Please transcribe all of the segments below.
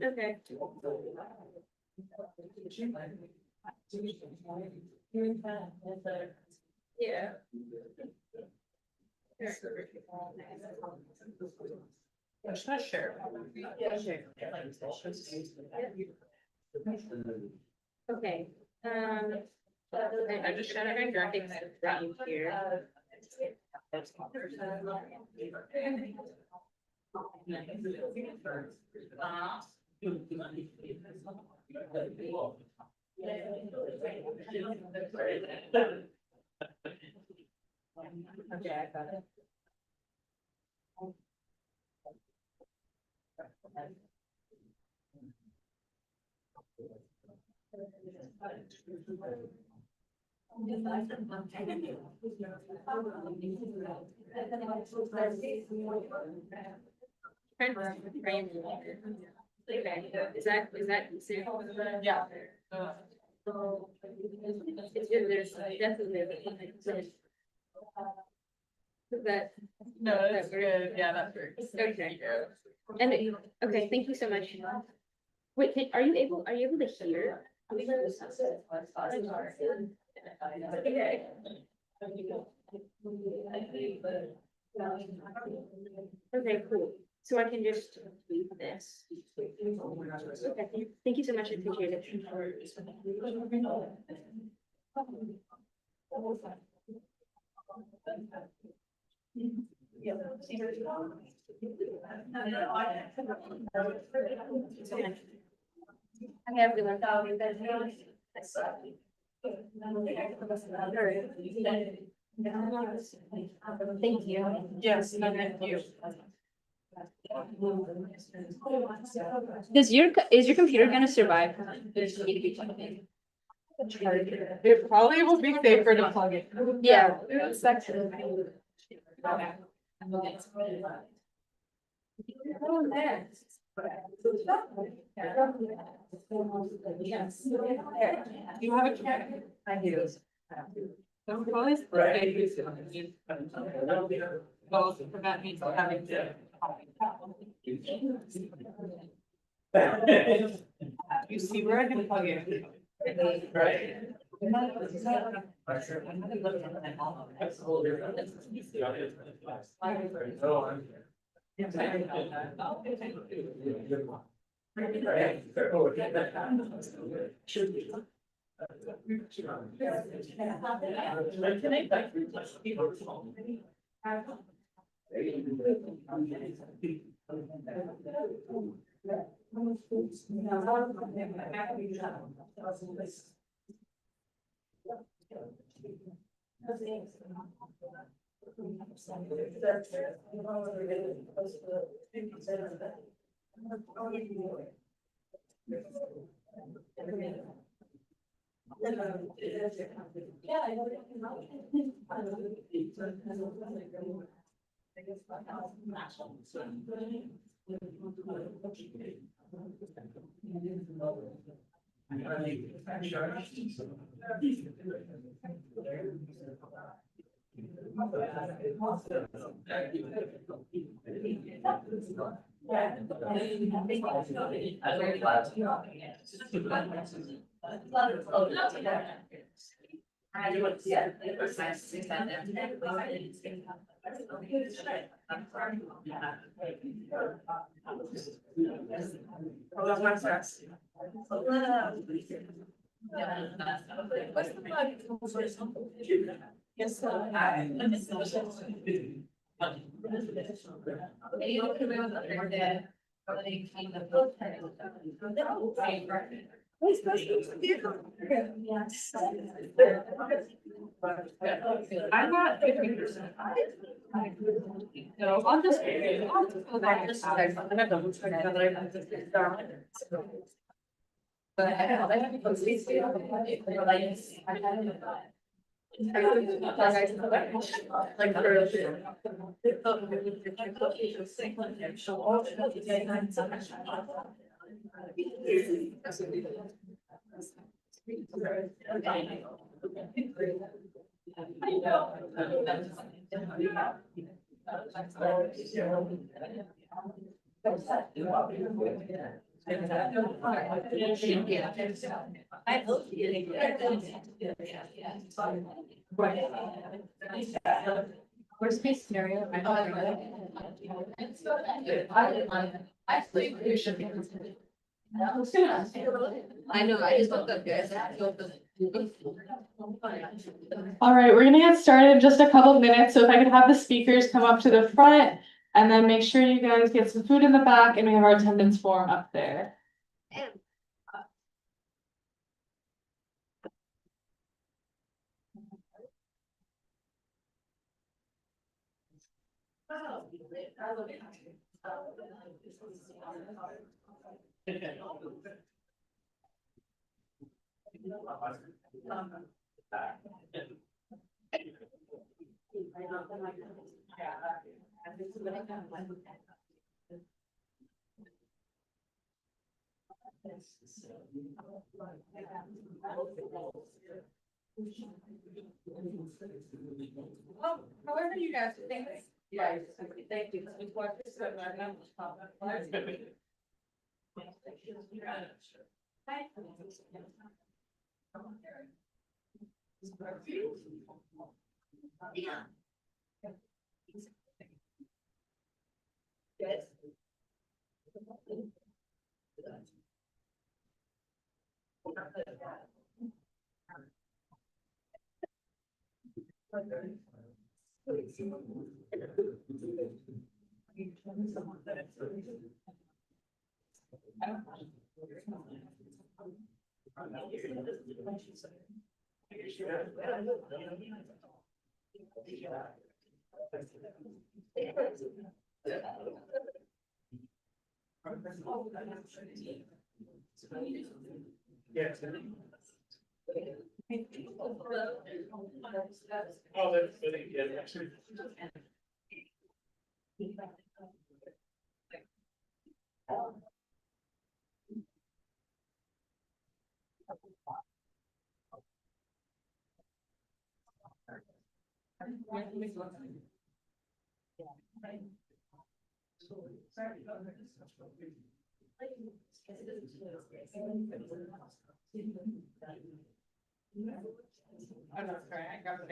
Okay. Yeah. It's not sure. Yeah, sure. Okay. I just shared my graphics right here. Okay, I got it. Okay, is that considered? Yeah. It's good, there's definitely. That. No, that's good. Yeah, that works. Okay. And, okay, thank you so much. Wait, are you able to hear? Okay, cool. So I can just leave this. Okay, thank you so much. I appreciate it. I have everyone. Thank you. Yes, no, thank you. Is your computer gonna survive? It probably will be safer to plug it. Yeah. You have a check? I do. Don't close. Both prevent me from having to. You see where I can plug in. Right. Yes. I'm not 50%. No, I'll just. But I don't know. Worst case scenario. Actually, we should be. I know, I just looked up guys. All right, we're gonna get started in just a couple of minutes, so if I could have the speakers come up to the front. And then make sure you guys get some food in the back and we have our attendance form up there. However you guys think. Yeah, thank you. Yeah. Oh, that's really good, actually. I'm not sorry, I got it.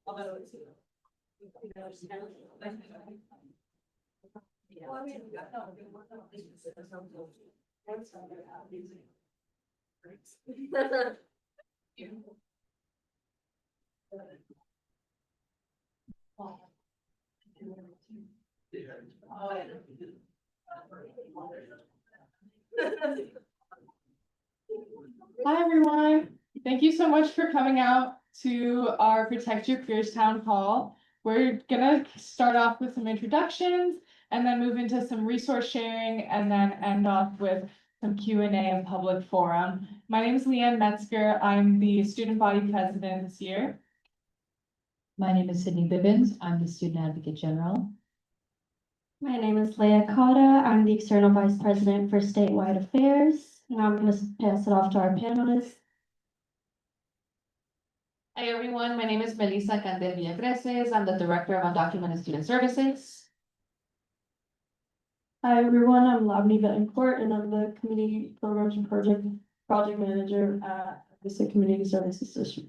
Although it's. Hi, everyone. Thank you so much for coming out to our Protect Your Peers Town Hall. We're gonna start off with some introductions and then move into some resource sharing and then end off with some Q&A and public forum. My name is Leanne Metzger. I'm the student body president this year. My name is Sydney Bibbins. I'm the Student Advocate General. My name is Leah Cotta. I'm the External Vice President for Statewide Affairs. Now I'm going to pass it off to our panelists. Hi, everyone. My name is Melissa Candel Villagreses. I'm the Director of Undocumented Student Services. Hi, everyone. I'm Lavini Betancourt, and I'm the Community Programs and Project Manager at the Community Services District.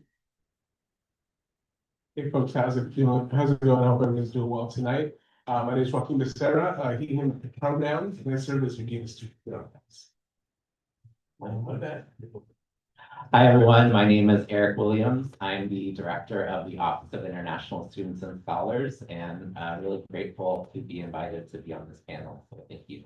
Hey folks, how's it going? How's it going? I hope everyone's doing well tonight. My name is Joaquin Becerra, he, him pronouns, and I serve as your dean of student affairs. Hi, everyone. My name is Eric Williams. I'm the director of the Office of International Students and Scholars, and really grateful to be invited to be on this panel. So thank you.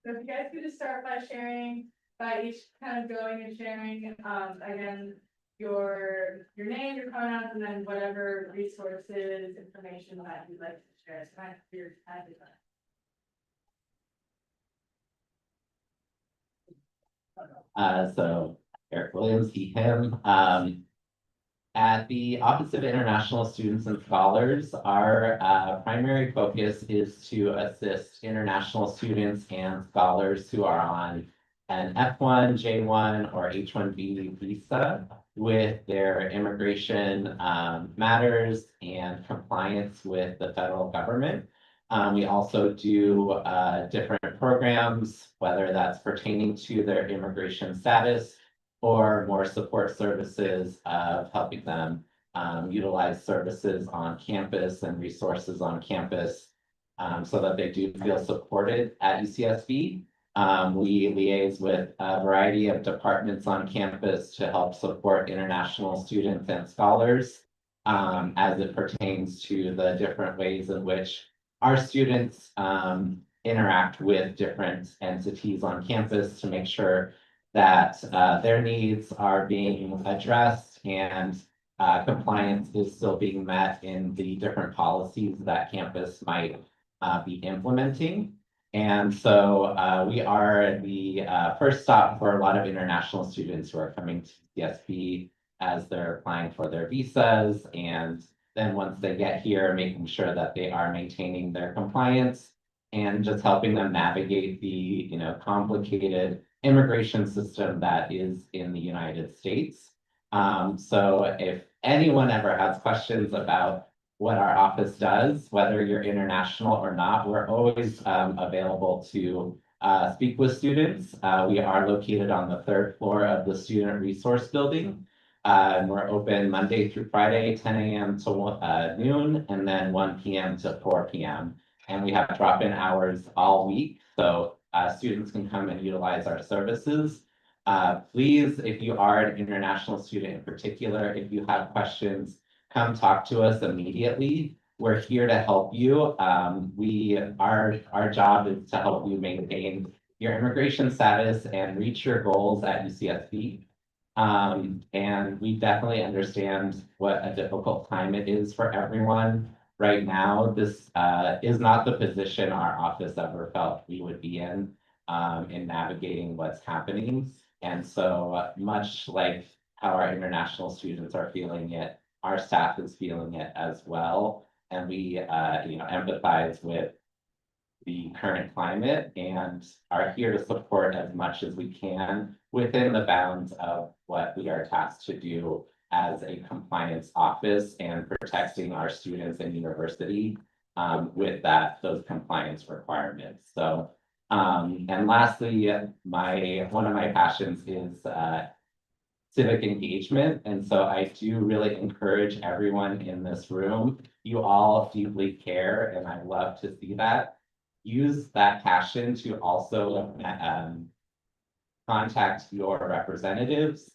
So if you guys could just start by sharing, by each kind of going and sharing, again, your name, your pronouns, and then whatever resources, information that you'd like to share. So kind of your time. So Eric Williams, he, him. At the Office of International Students and Scholars, our primary focus is to assist international students and scholars who are on an F1, J1, or H1B visa with their immigration matters and compliance with the federal government. We also do different programs, whether that's pertaining to their immigration status or more support services of helping them utilize services on campus and resources on campus so that they do feel supported at UCSB. We liaise with a variety of departments on campus to help support international students and scholars as it pertains to the different ways in which our students interact with different entities on campus to make sure that their needs are being addressed and compliance is still being met in the different policies that campus might be implementing. And so we are the first stop for a lot of international students who are coming to UCSB as they're applying for their visas. And then once they get here, making sure that they are maintaining their compliance and just helping them navigate the, complicated immigration system that is in the United States. So if anyone ever has questions about what our office does, whether you're international or not, we're always available to speak with students. We are located on the 3rd floor of the Student Resource Building. And we're open Monday through Friday, 10 a.m. to noon, and then 1 p.m. to 4 p.m. And we have drop-in hours all week, so students can come and utilize our services. Please, if you are an international student in particular, if you have questions, come talk to us immediately. We're here to help you. Our job is to help you maintain your immigration status and reach your goals at UCSB. And we definitely understand what a difficult time it is for everyone. Right now, this is not the position our office ever felt we would be in navigating what's happening. And so much like how our international students are feeling it, our staff is feeling it as well. And we empathize with the current climate and are here to support as much as we can within the bounds of what we are tasked to do as a compliance office and protecting our students and university with those compliance requirements. So, and lastly, one of my passions is civic engagement. And so I do really encourage everyone in this room. You all deeply care, and I love to see that. Use that passion to also contact your representatives.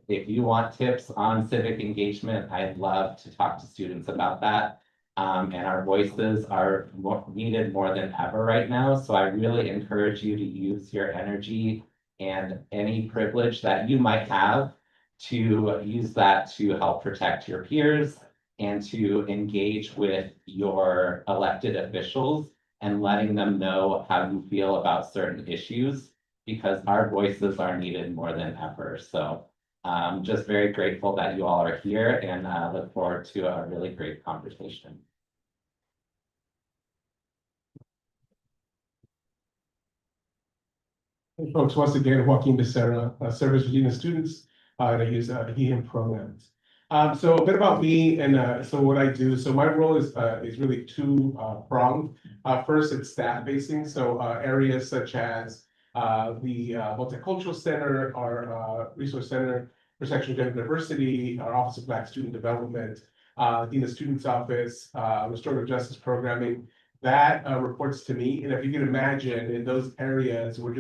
If you want tips on civic engagement, I'd love to talk to students about that. And our voices are needed more than ever right now. So I really encourage you to use your energy and any privilege that you might have to use that to help protect your peers and to engage with your elected officials and letting them know how you feel about certain issues, because our voices are needed more than ever. So just very grateful that you all are here and look forward to a really great conversation. Hey folks, once again, Joaquin Becerra, service Virginia students, and I use he, him pronouns. So a bit about me and so what I do. So my role is really two pronged. First, it's staff facing. So areas such as the Multicultural Center, our Resource Center for Sexual Gender Diversity, our Office of Black Student Development, Dean of Students Office, Restorative Justice Programming. That reports to me. And if you can imagine, in those areas, we're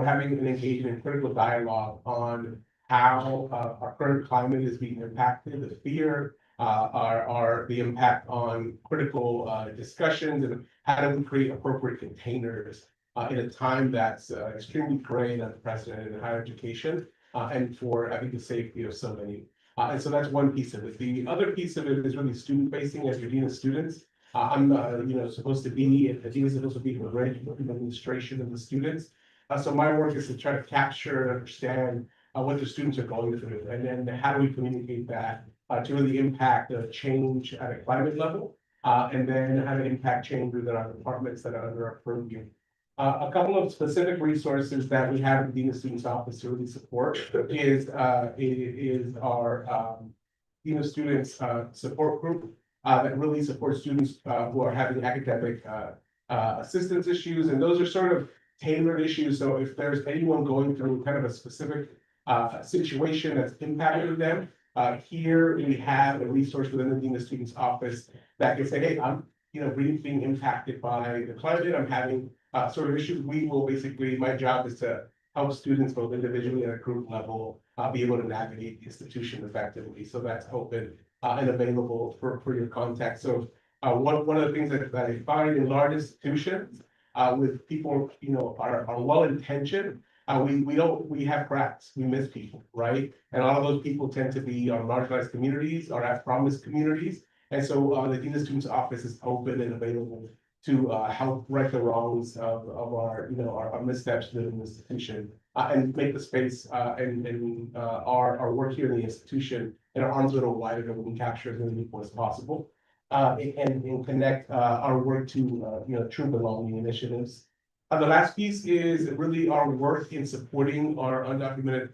having an engagement, critical dialogue on how our current climate is being impacted, the fear, the impact on critical discussions, and how do we create appropriate containers in a time that's extremely gray and unprecedented in higher education and for, I think, the safety of so many. And so that's one piece of it. The other piece of it is really student facing as your dean of students. I'm supposed to be, the dean is supposed to be the administration of the students. So my work is to try to capture and understand what the students are going through, and then how do we communicate that to really impact the change at a climate level, and then how to impact change within our departments that are under our purview. A couple of specific resources that we have in the Dean of Students Office to really support is our Dean of Students support group that really supports students who are having academic assistance issues, and those are sort of tailored issues. So if there's anyone going through kind of a specific situation that's impacting them, here we have a resource within the Dean of Students Office that can say, hey, I'm really being impacted by the climate. I'm having sort of issues. We will basically, my job is to help students both individually and at a group level be able to navigate the institution effectively. So that's open and available for your contact. So one of the things that I find in large institutions with people, are well-intentioned, we have cracks, we miss people, right? And a lot of those people tend to be on marginalized communities or have promised communities. And so the Dean of Students Office is open and available to help right the wrongs of our missteps within the institution and make the space and our work here in the institution and our arms a little wider than we can capture as many people as possible. And connect our work to true belonging initiatives. The last piece is really our work in supporting our undocumented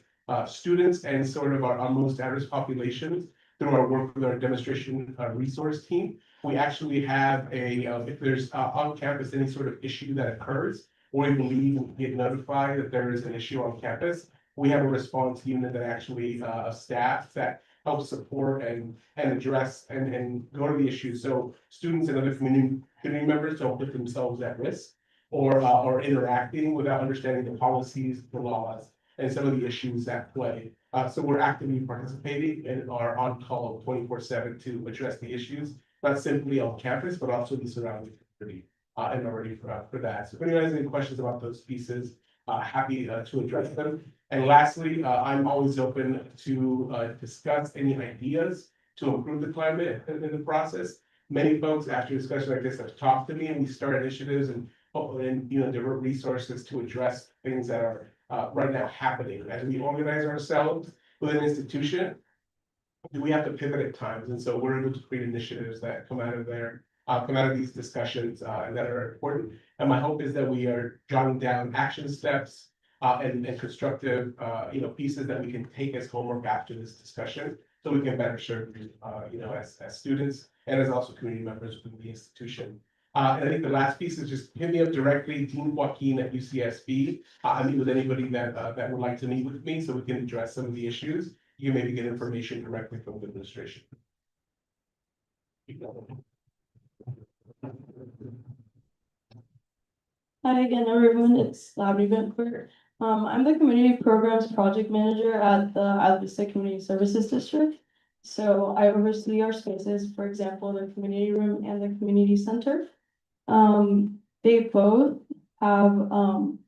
students and sort of our most at-risk populations through our work with our demonstration resource team. We actually have if there's on campus any sort of issue that occurs, or we believe and get notified that there is an issue on campus, we have a response unit that actually staff that helps support and address and go to the issue. So students and other community members don't put themselves at risk or interacting without understanding the policies, the laws, and some of the issues at play. So we're actively participating and are on call 24/7 to address the issues, not simply on campus, but also the surrounding community. And are ready for that. So if anyone has any questions about those pieces, happy to address them. And lastly, I'm always open to discuss any ideas to improve the climate in the process. Many folks after discussion like this have talked to me, and we start initiatives and different resources to address things that are right now happening. As we organize ourselves within an institution, we have to pivot at times, and so we're able to create initiatives that come out of there, come out of these discussions that are important. And my hope is that we are jotting down action steps and constructive pieces that we can take as homework after this discussion, so we can better serve as students and as also community members within the institution. And I think the last piece is just hit me up directly, Dean Joaquin at UCSB. I meet with anybody that would like to meet with me so we can address some of the issues. You maybe get information directly from the administration. Hi again, everyone. It's Labby Bentford. I'm the Community Programs Project Manager at the Isla Vista Community Services District. So I oversee our spaces, for example, the community room and the community center. They both have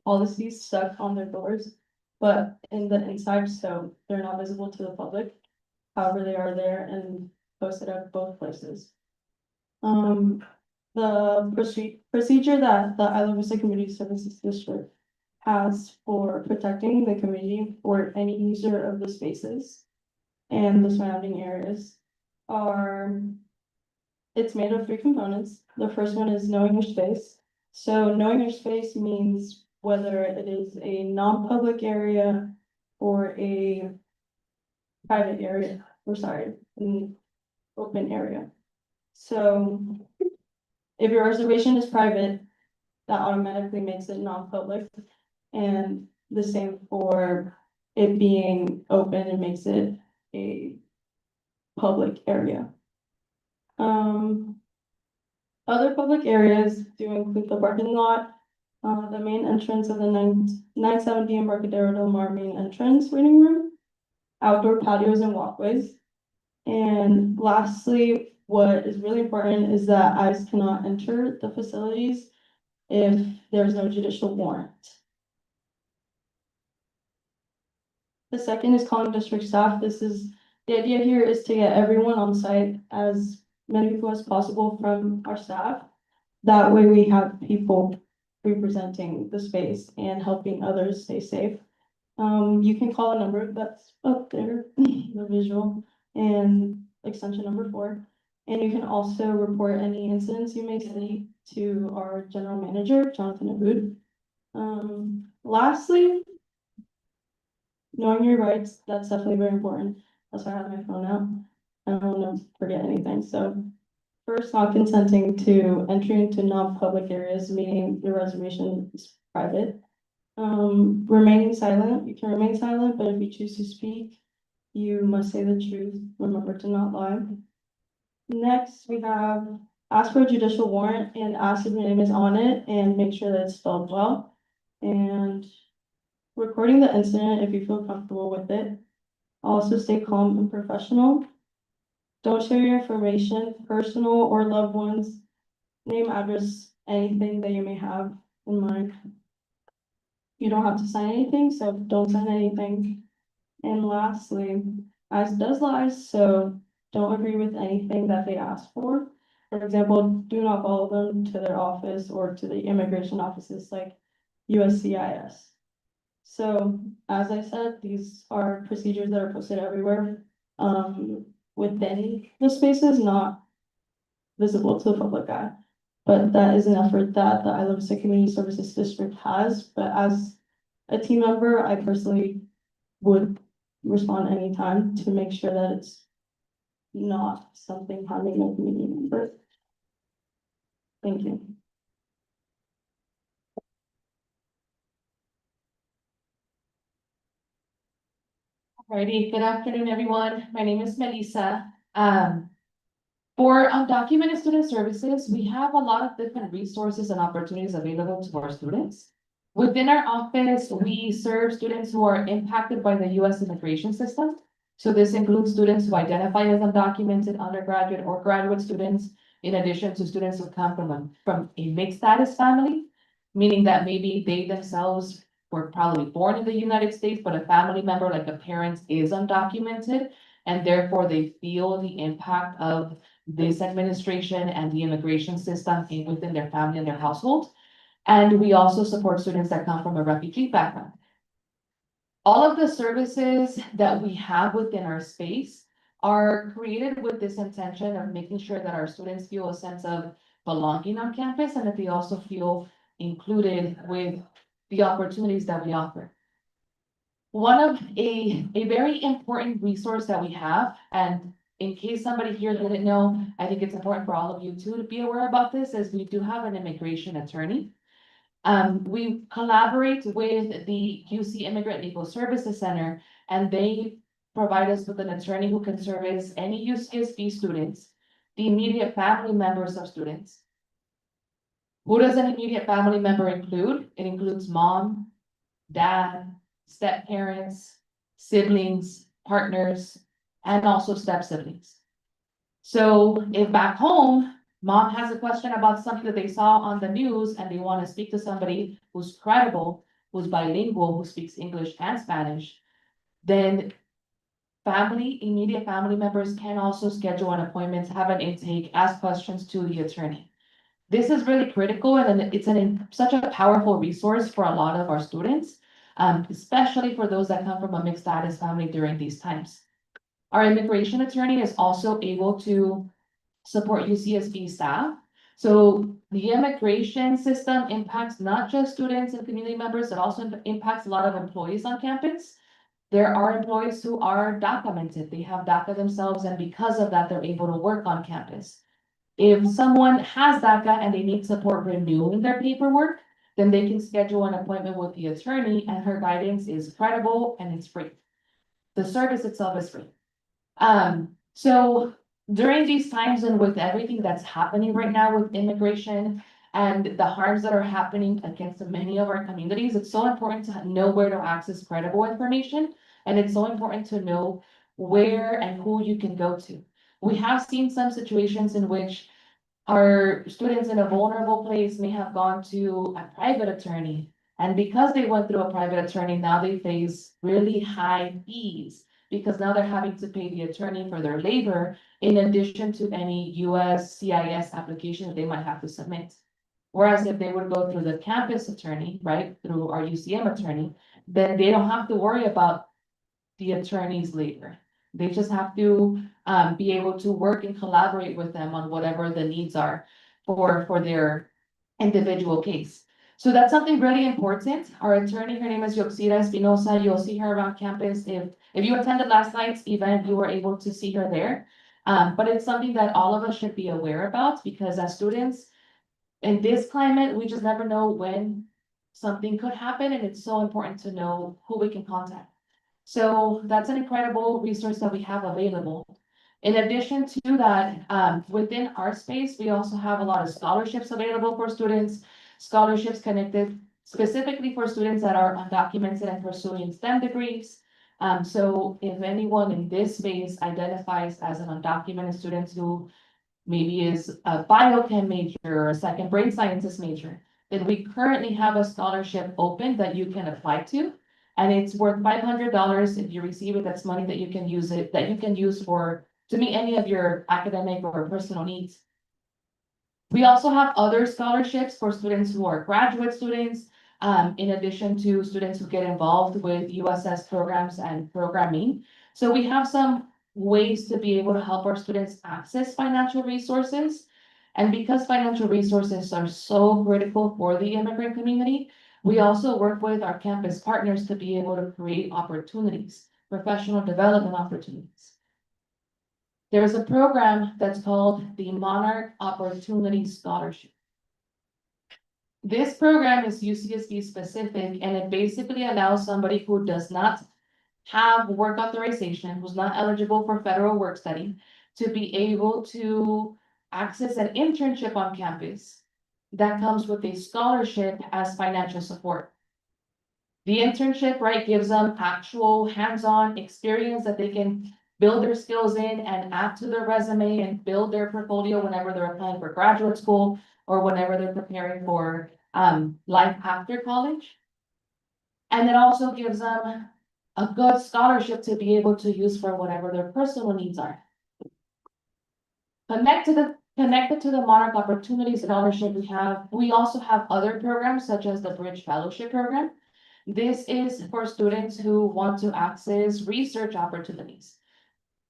policies stuck on their doors, but in the inside, so they're not visible to the public. However, they are there and posted at both places. The procedure that the Isla Vista Community Services District has for protecting the community or any user of the spaces and the surrounding areas it's made of 3 components. The first one is knowing your space. So knowing your space means whether it is a non-public area or a private area, an open area. So if your reservation is private, that automatically makes it non-public. And the same for it being open, it makes it a public area. Other public areas do include the parking lot, the main entrance of the 970 Embarcadero Del Mar main entrance waiting room, outdoor patios and walkways. And lastly, what is really important is that ICE cannot enter the facilities if there's no judicial warrant. The second is calling district staff. The idea here is to get everyone on site, as many people as possible from our staff. That way we have people representing the space and helping others stay safe. You can call a number that's up there, the visual, and extension number 4. And you can also report any incidents you may see to our general manager, Jonathan Aboud. Lastly, knowing your rights, that's definitely very important. That's why I have my phone out. I don't want to forget anything, so. First, not consenting to entry into non-public areas, meaning your reservation is private. Remaining silent, you can remain silent, but if you choose to speak, you must say the truth. Remember to not lie. Next, we have ask for a judicial warrant and ask if your name is on it and make sure that it's spelled well. And recording the incident if you feel comfortable with it. Also stay calm and professional. Don't share your information, personal or loved ones, name, address, anything that you may have in mind. You don't have to sign anything, so don't sign anything. And lastly, ICE does lies, so don't agree with anything that they ask for. For example, do not follow them to their office or to the immigration offices like USCIS. So, as I said, these are procedures that are posted everywhere, within the spaces, not visible to the public eye. But that is an effort that the Isla Vista Community Services District has, but as a team member, I personally would respond anytime to make sure that it's not something harming a community member. Thank you. Alrighty, good afternoon, everyone. My name is Melissa. For undocumented student services, we have a lot of different resources and opportunities available to our students. Within our office, we serve students who are impacted by the US immigration system. So this includes students who identify as undocumented undergraduate or graduate students, in addition to students who come from a mixed status family, meaning that maybe they themselves were probably born in the United States, but a family member, like a parent, is undocumented, and therefore they feel the impact of this administration and the immigration system within their family and their household. And we also support students that come from a refugee background. All of the services that we have within our space are created with this intention of making sure that our students feel a sense of belonging on campus and that they also feel included with the opportunities that we offer. One of a very important resource that we have, and in case somebody here didn't know, I think it's important for all of you too to be aware about this, is we do have an immigration attorney. We collaborate with the UC Immigrant Legal Services Center, and they provide us with an attorney who can service any UCSB students, the immediate family members of students. Who does an immediate family member include? It includes mom, dad, step-parents, siblings, partners, and also step-siblings. So if back home, mom has a question about something that they saw on the news and they want to speak to somebody who's credible, who's bilingual, who speaks English and Spanish, then immediate family members can also schedule an appointment, have an intake, ask questions to the attorney. This is really critical, and it's such a powerful resource for a lot of our students, especially for those that come from a mixed status family during these times. Our immigration attorney is also able to support UCSB staff. So the immigration system impacts not just students and community members, it also impacts a lot of employees on campus. There are employees who are documented, they have DACA themselves, and because of that, they're able to work on campus. If someone has DACA and they need support renewing their paperwork, then they can schedule an appointment with the attorney, and her guidance is credible and it's free. The service itself is free. So during these times and with everything that's happening right now with immigration and the harms that are happening against many of our communities, it's so important to know where to access credible information. And it's so important to know where and who you can go to. We have seen some situations in which our students in a vulnerable place may have gone to a private attorney. And because they went through a private attorney, now they face really high fees because now they're having to pay the attorney for their labor in addition to any USCIS application that they might have to submit. Whereas if they would go through the campus attorney, right, through our UCM attorney, then they don't have to worry about the attorneys later. They just have to be able to work and collaborate with them on whatever the needs are for their individual case. So that's something really important. Our attorney, her name is Yoxira Espinosa. You'll see her around campus. If you attended last night's event, you were able to see her there. But it's something that all of us should be aware about, because as students in this climate, we just never know when something could happen, and it's so important to know who we can contact. So that's an incredible resource that we have available. In addition to that, within our space, we also have a lot of scholarships available for students. Scholarships connected specifically for students that are undocumented and pursuing STEM degrees. So if anyone in this space identifies as an undocumented student who maybe is a biochem major or a second brain sciences major, then we currently have a scholarship open that you can apply to. And it's worth $500. If you receive it, that's money that you can use to meet any of your academic or personal needs. We also have other scholarships for students who are graduate students, in addition to students who get involved with USS programs and programming. So we have some ways to be able to help our students access financial resources. And because financial resources are so critical for the immigrant community, we also work with our campus partners to be able to create opportunities, professional development opportunities. There's a program that's called the Monarch Opportunity Scholarship. This program is UCSB specific, and it basically allows somebody who does not have work authorization, who's not eligible for federal work study, to be able to access an internship on campus that comes with a scholarship as financial support. The internship, right, gives them actual hands-on experience that they can build their skills in and add to their resume and build their portfolio whenever they're applying for graduate school or whenever they're preparing for life after college. And it also gives them a good scholarship to be able to use for whatever their personal needs are. Connected to the Monarch Opportunity Scholarship, we also have other programs such as the Bridge Fellowship Program. This is for students who want to access research opportunities.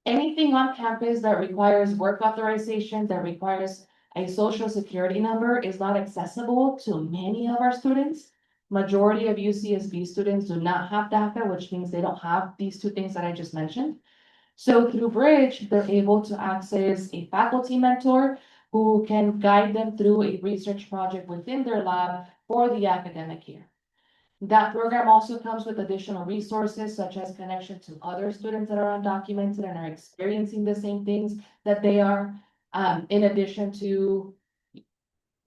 Anything on campus that requires work authorization, that requires a social security number, is not accessible to many of our students. Majority of UCSB students do not have DACA, which means they don't have these two things that I just mentioned. So through Bridge, they're able to access a faculty mentor who can guide them through a research project within their lab for the academic year. That program also comes with additional resources such as connection to other students that are undocumented and are experiencing the same things that they are, in addition to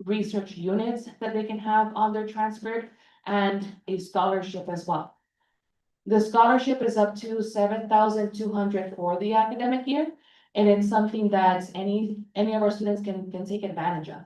research units that they can have on their transcript and a scholarship as well. The scholarship is up to $7,200 for the academic year, and it's something that any of our students can take advantage of.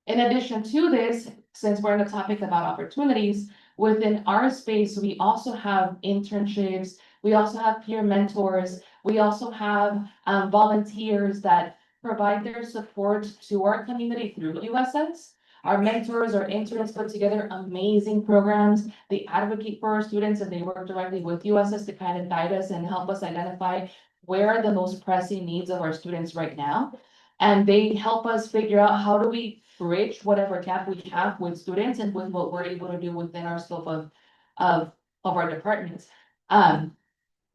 In addition to this, since we're in the topic about opportunities, within our space, we also have internships, we also have peer mentors, we also have volunteers that provide their support to our community through USS. Our mentors or interns put together amazing programs. They advocate for our students and they work directly with USS to kind of guide us and help us identify where are the most pressing needs of our students right now. And they help us figure out how do we bridge whatever gap we have with students and with what we're able to do within our scope of our departments.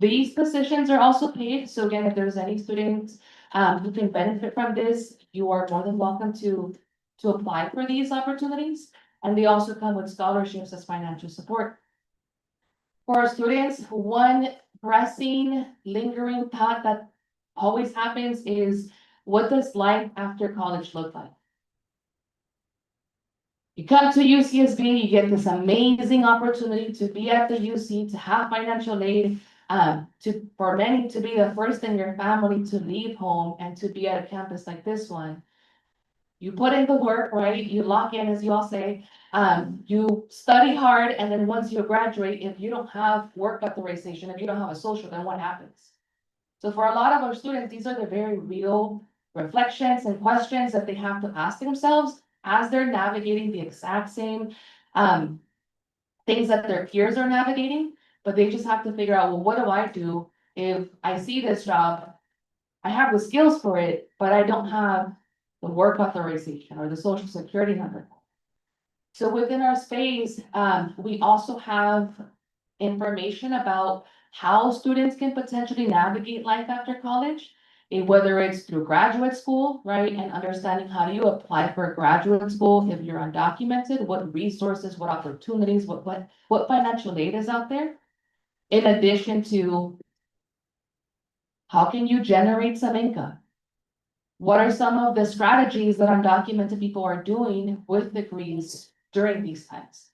These positions are also paid. So again, if there's any students who can benefit from this, you are more than welcome to apply for these opportunities. And they also come with scholarships as financial support. For our students, one pressing, lingering thought that always happens is, what does life after college look like? You come to UCSB, you get this amazing opportunity to be at the UC, to have financial aid, for many to be the first in your family to leave home and to be at a campus like this one. You put in the work, right? You lock in, as you all say, you study hard, and then once you graduate, if you don't have work authorization, if you don't have a social, then what happens? So for a lot of our students, these are the very real reflections and questions that they have to ask themselves as they're navigating the exact same, things that their peers are navigating, but they just have to figure out, well, what do I do if I see this job? I have the skills for it, but I don't have the work authorization or the social security number. So within our space, we also have information about how students can potentially navigate life after college. Whether it's through graduate school, right, and understanding how do you apply for graduate school if you're undocumented, what resources, what opportunities, what financial aid is out there. In addition to how can you generate some income? What are some of the strategies that undocumented people are doing with degrees during these times?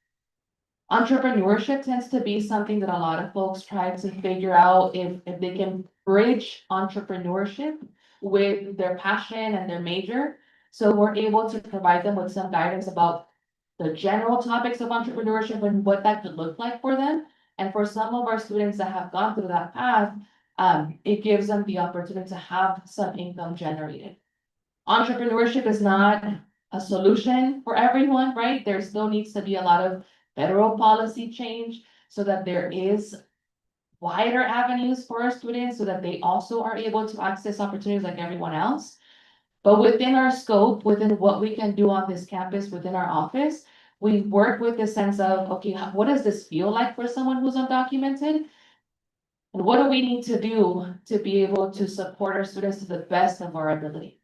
Entrepreneurship tends to be something that a lot of folks try to figure out if they can bridge entrepreneurship with their passion and their major. So we're able to provide them with some guidance about the general topics of entrepreneurship and what that could look like for them. And for some of our students that have gone through that path, it gives them the opportunity to have some income generated. Entrepreneurship is not a solution for everyone, right? There still needs to be a lot of federal policy change so that there is wider avenues for our students so that they also are able to access opportunities like everyone else. But within our scope, within what we can do on this campus, within our office, we work with the sense of, okay, what does this feel like for someone who's undocumented? And what do we need to do to be able to support our students to the best of our ability?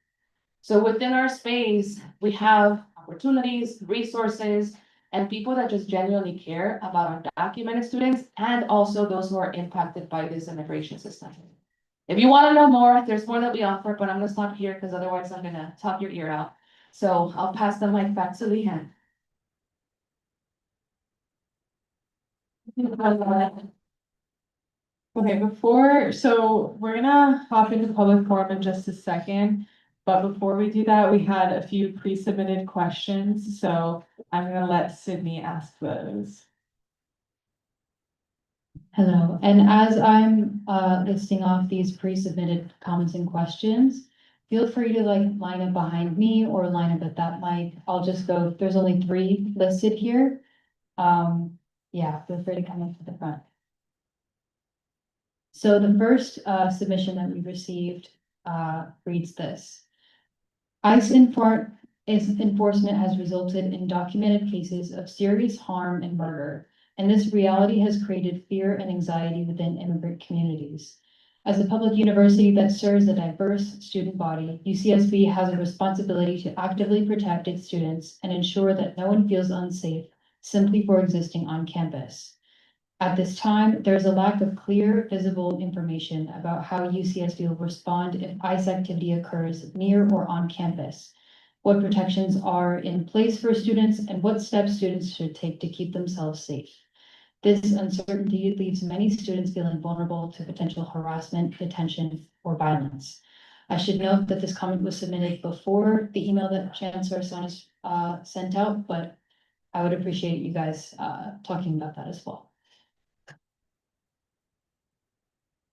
So within our space, we have opportunities, resources, and people that just genuinely care about undocumented students and also those who are impacted by this immigration system. If you want to know more, there's more that we offer, but I'm gonna stop here because otherwise I'm gonna talk your ear out. So I'll pass the mic back to Leanne. Okay, so we're gonna hop into public forum in just a second. But before we do that, we had a few pre-submitted questions, so I'm gonna let Sydney ask those. Hello, and as I'm listing off these pre-submitted comments and questions, feel free to like line up behind me or line up at that mic. I'll just go, there's only 3 listed here. Yeah, feel free to come up to the front. So the first submission that we received reads this. ICE enforcement has resulted in documented cases of serious harm and murder, and this reality has created fear and anxiety within immigrant communities. As a public university that serves a diverse student body, UCSB has a responsibility to actively protect its students and ensure that no one feels unsafe simply for existing on campus. At this time, there is a lack of clear, visible information about how UCSB will respond if ICE activity occurs near or on campus, what protections are in place for students, and what steps students should take to keep themselves safe. This uncertainty leaves many students feeling vulnerable to potential harassment, detention, or violence. I should note that this comment was submitted before the email that Chancellor Sanas sent out, but I would appreciate you guys talking about that as well.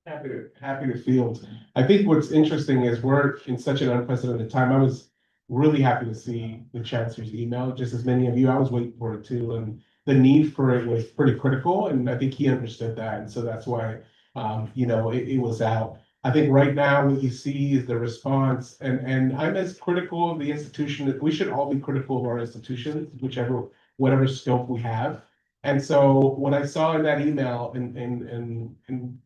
Happy to field. I think what's interesting is we're in such an unprecedented time. I was really happy to see the chancellor's email, just as many of you. I was waiting for it too, and the need for it was pretty critical, and I think he understood that, and so that's why it was out. I think right now what you see is the response, and I'm as critical of the institution. We should all be critical of our institutions, whatever scope we have. And so what I saw in that email and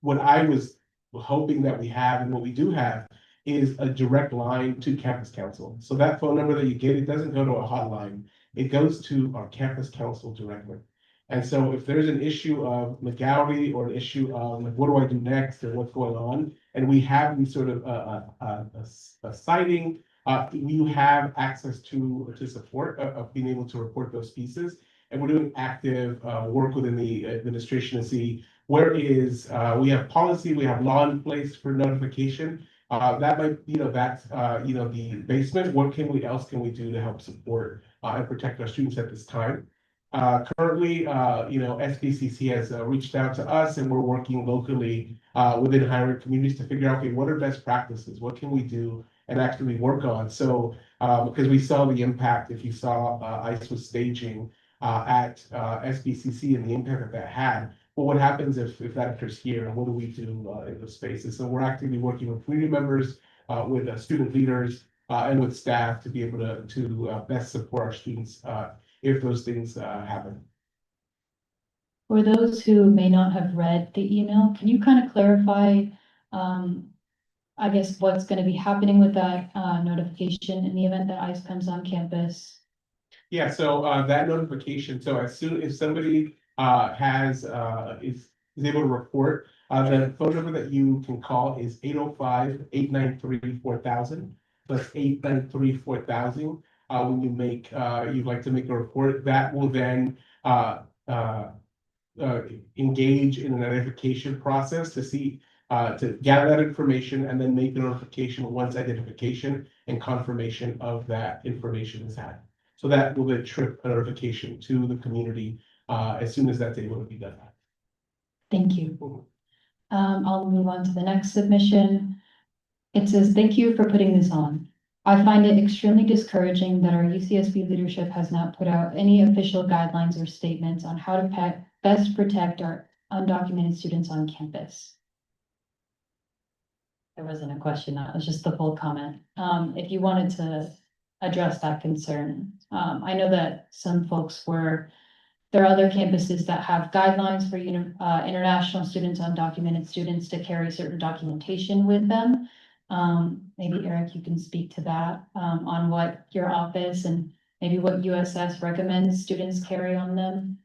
what I was hoping that we have and what we do have is a direct line to campus council. So that phone number that you get, it doesn't go to a hotline. It goes to our campus council directly. And so if there's an issue of legality or an issue of like, what do I do next or what's going on? And we have these sort of a citing, you have access to support of being able to report those pieces. And we're doing active work within the administration to see where is, we have policy, we have law in place for notification. That might, that's, the basement. What else can we do to help support and protect our students at this time? Currently, SBCC has reached out to us and we're working locally within higher communities to figure out, okay, what are best practices? What can we do and actually work on. So, because we saw the impact, if you saw, ICE was staging, at, SBCC and the impact that had. Well, what happens if that occurs here, and what do we do, in those spaces? So we're actively working with community members, with, student leaders, and with staff to be able to best support our students, if those things, happen. For those who may not have read the email, can you kind of clarify, I guess, what's gonna be happening with that, notification in the event that ICE comes on campus? Yeah, so that notification, so as soon as somebody has is able to report, the phone number that you can call is 805-893-4000. That's 893-4000. When you make you'd like to make a report, that will then engage in an identification process to see to gather that information and then make the notification once identification and confirmation of that information is had. So that will then trip a notification to the community as soon as that's able to be done. Thank you. I'll move on to the next submission. It says, "Thank you for putting this on. I find it extremely discouraging that our UCSB leadership has not put out any official guidelines or statements on how to best protect our undocumented students on campus." There wasn't a question, that was just the full comment. If you wanted to address that concern. I know that some folks there are other campuses that have guidelines for international students, undocumented students to carry certain documentation with them. Maybe Eric, you can speak to that, on what your office and maybe what USS recommends students carry on them.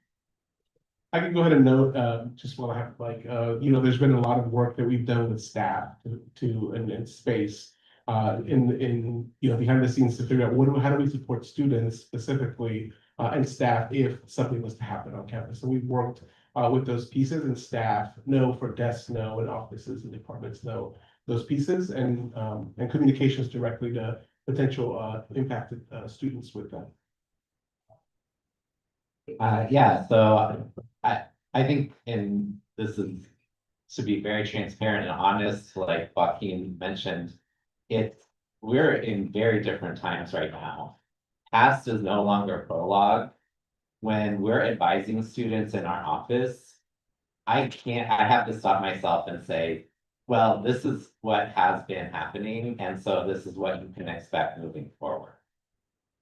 I can go ahead and note, just while I have there's been a lot of work that we've done with staff and space. In behind the scenes to figure out how do we support students specifically, and staff if something was to happen on campus. So we've worked with those pieces, and staff know for desks know, and offices and departments know those pieces, and communications directly to potential impacted students with them. Yeah, so I think, and this is to be very transparent and honest, like Joaquin mentioned, we're in very different times right now. Past is no longer prologue. When we're advising students in our office, I have to stop myself and say, well, this is what has been happening, and so this is what you can expect moving forward.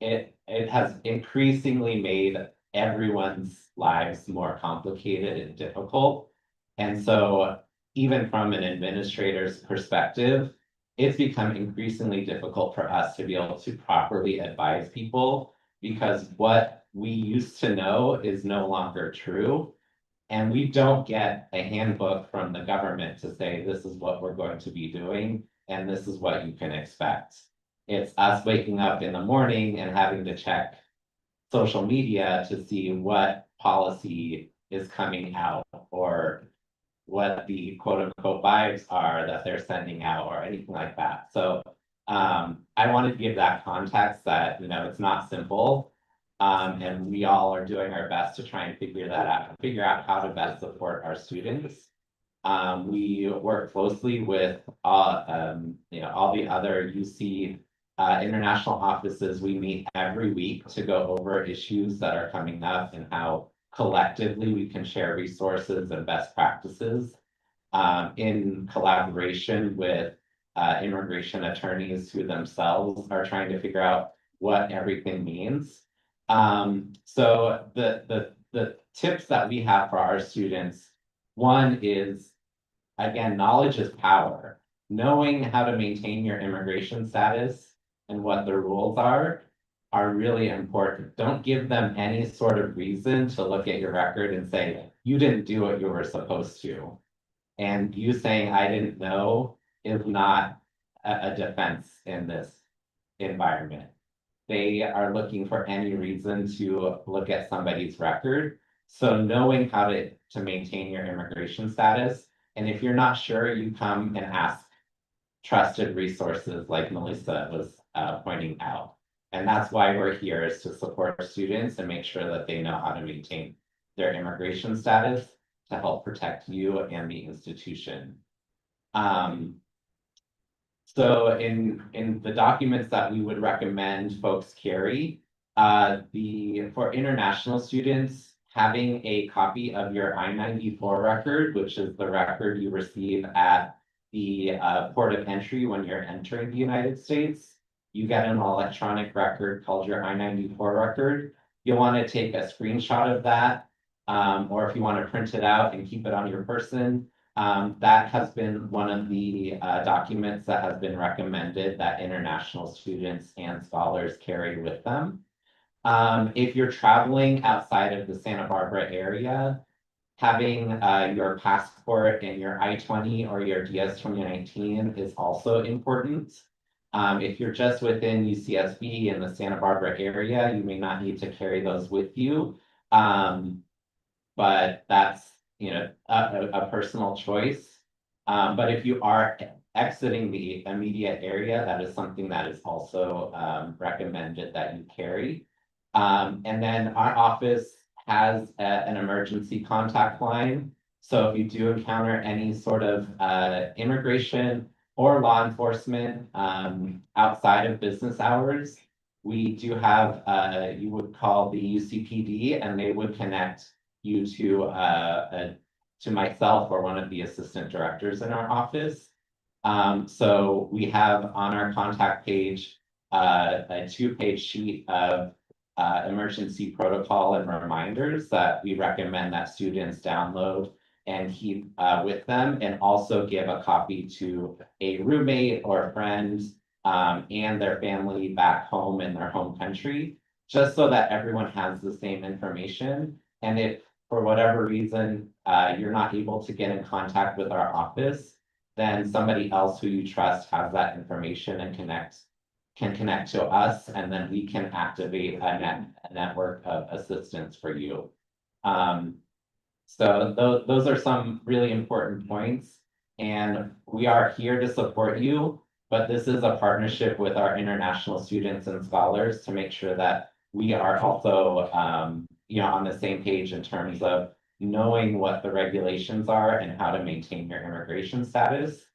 It has increasingly made everyone's lives more complicated and difficult. And so even from an administrator's perspective, it's become increasingly difficult for us to be able to properly advise people, because what we used to know is no longer true. And we don't get a handbook from the government to say, this is what we're going to be doing, and this is what you can expect. It's us waking up in the morning and having to check social media to see what policy is coming out, or what the quote unquote vibes are that they're sending out, or anything like that. So I wanted to give that context that, it's not simple. And we all are doing our best to try and figure out how to best support our students. We work closely with all the other UC international offices. We meet every week to go over issues that are coming up and how collectively we can share resources and best practices in collaboration with immigration attorneys who themselves are trying to figure out what everything means. So the tips that we have for our students, one is, again, knowledge is power. Knowing how to maintain your immigration status and what the rules are really important. Don't give them any sort of reason to look at your record and say, you didn't do what you were supposed to. And you saying, I didn't know, is not a defense in this environment. They are looking for any reason to look at somebody's record. So knowing how to maintain your immigration status, and if you're not sure, you come and ask trusted resources like Melissa was pointing out. And that's why we're here, is to support students and make sure that they know how to maintain their immigration status to help protect you and the institution. So in the documents that we would recommend folks carry, for international students, having a copy of your I-94 record, which is the record you receive at the port of entry when you're entering the United States. You get an electronic record called your I-94 record. You'll want to take a screenshot of that, or if you want to print it out and keep it on your person. That has been one of the documents that has been recommended that international students and scholars carry with them. If you're traveling outside of the Santa Barbara area, having your passport and your I-20 or your DS-2019 is also important. If you're just within UCSB in the Santa Barbara area, you may not need to carry those with you. But that's, you know, a personal choice. But if you are exiting the immediate area, that is something that is also recommended that you carry. And then our office has an emergency contact line. So if you do encounter any sort of immigration or law enforcement outside of business hours, we do have you would call the UCPD and they would connect you to myself or one of the assistant directors in our office. So we have on our contact page a 2-page sheet of emergency protocol and reminders that we recommend that students download and keep with them, and also give a copy to a roommate or a friend and their family back home in their home country, just so that everyone has the same information. And if for whatever reason you're not able to get in contact with our office, then somebody else who you trust has that information and can connect to us, and then we can activate a network of assistance for you. So those are some really important points, and we are here to support you, but this is a partnership with our international students and scholars to make sure that we are also you know, on the same page in terms of knowing what the regulations are and how to maintain your immigration status.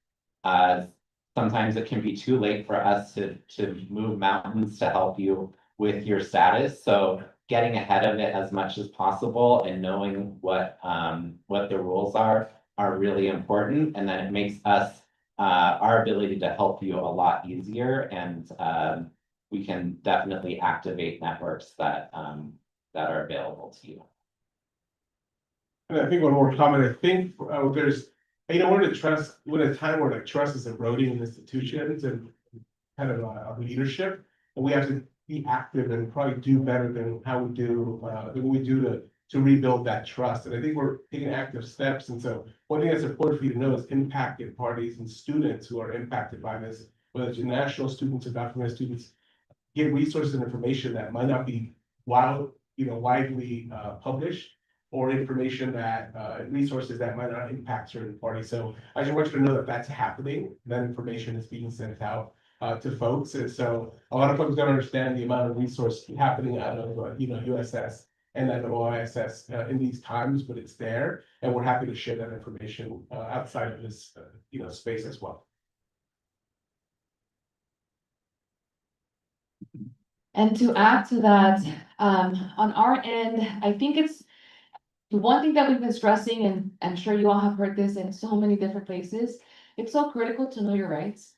Sometimes it can be too late for us to move mountains to help you with your status. So getting ahead of it as much as possible and knowing what the rules are really important. And then it makes us our ability to help you a lot easier, and we can definitely activate networks that are available to you. And I think one more comment, I think there's, you know, we're in a time where like trust is eroding in institutions and kind of leadership, and we have to be active and probably do better than how we do to rebuild that trust. And I think we're taking active steps. And so one thing that's important for you to know is impacted parties and students who are impacted by this, whether it's national students or documented students, get resources and information that might not be widely published, or information that resources that might not impact certain parties. So I just want you to know that that's happening. That information is being sent out to folks. And so a lot of folks don't understand the amount of resource happening out of USS and out of OISS in these times, but it's there, and we're happy to share that information outside of this space as well. And to add to that, on our end, I think it's the one thing that we've been stressing, and I'm sure you all have heard this in so many different places, it's so critical to know your rights.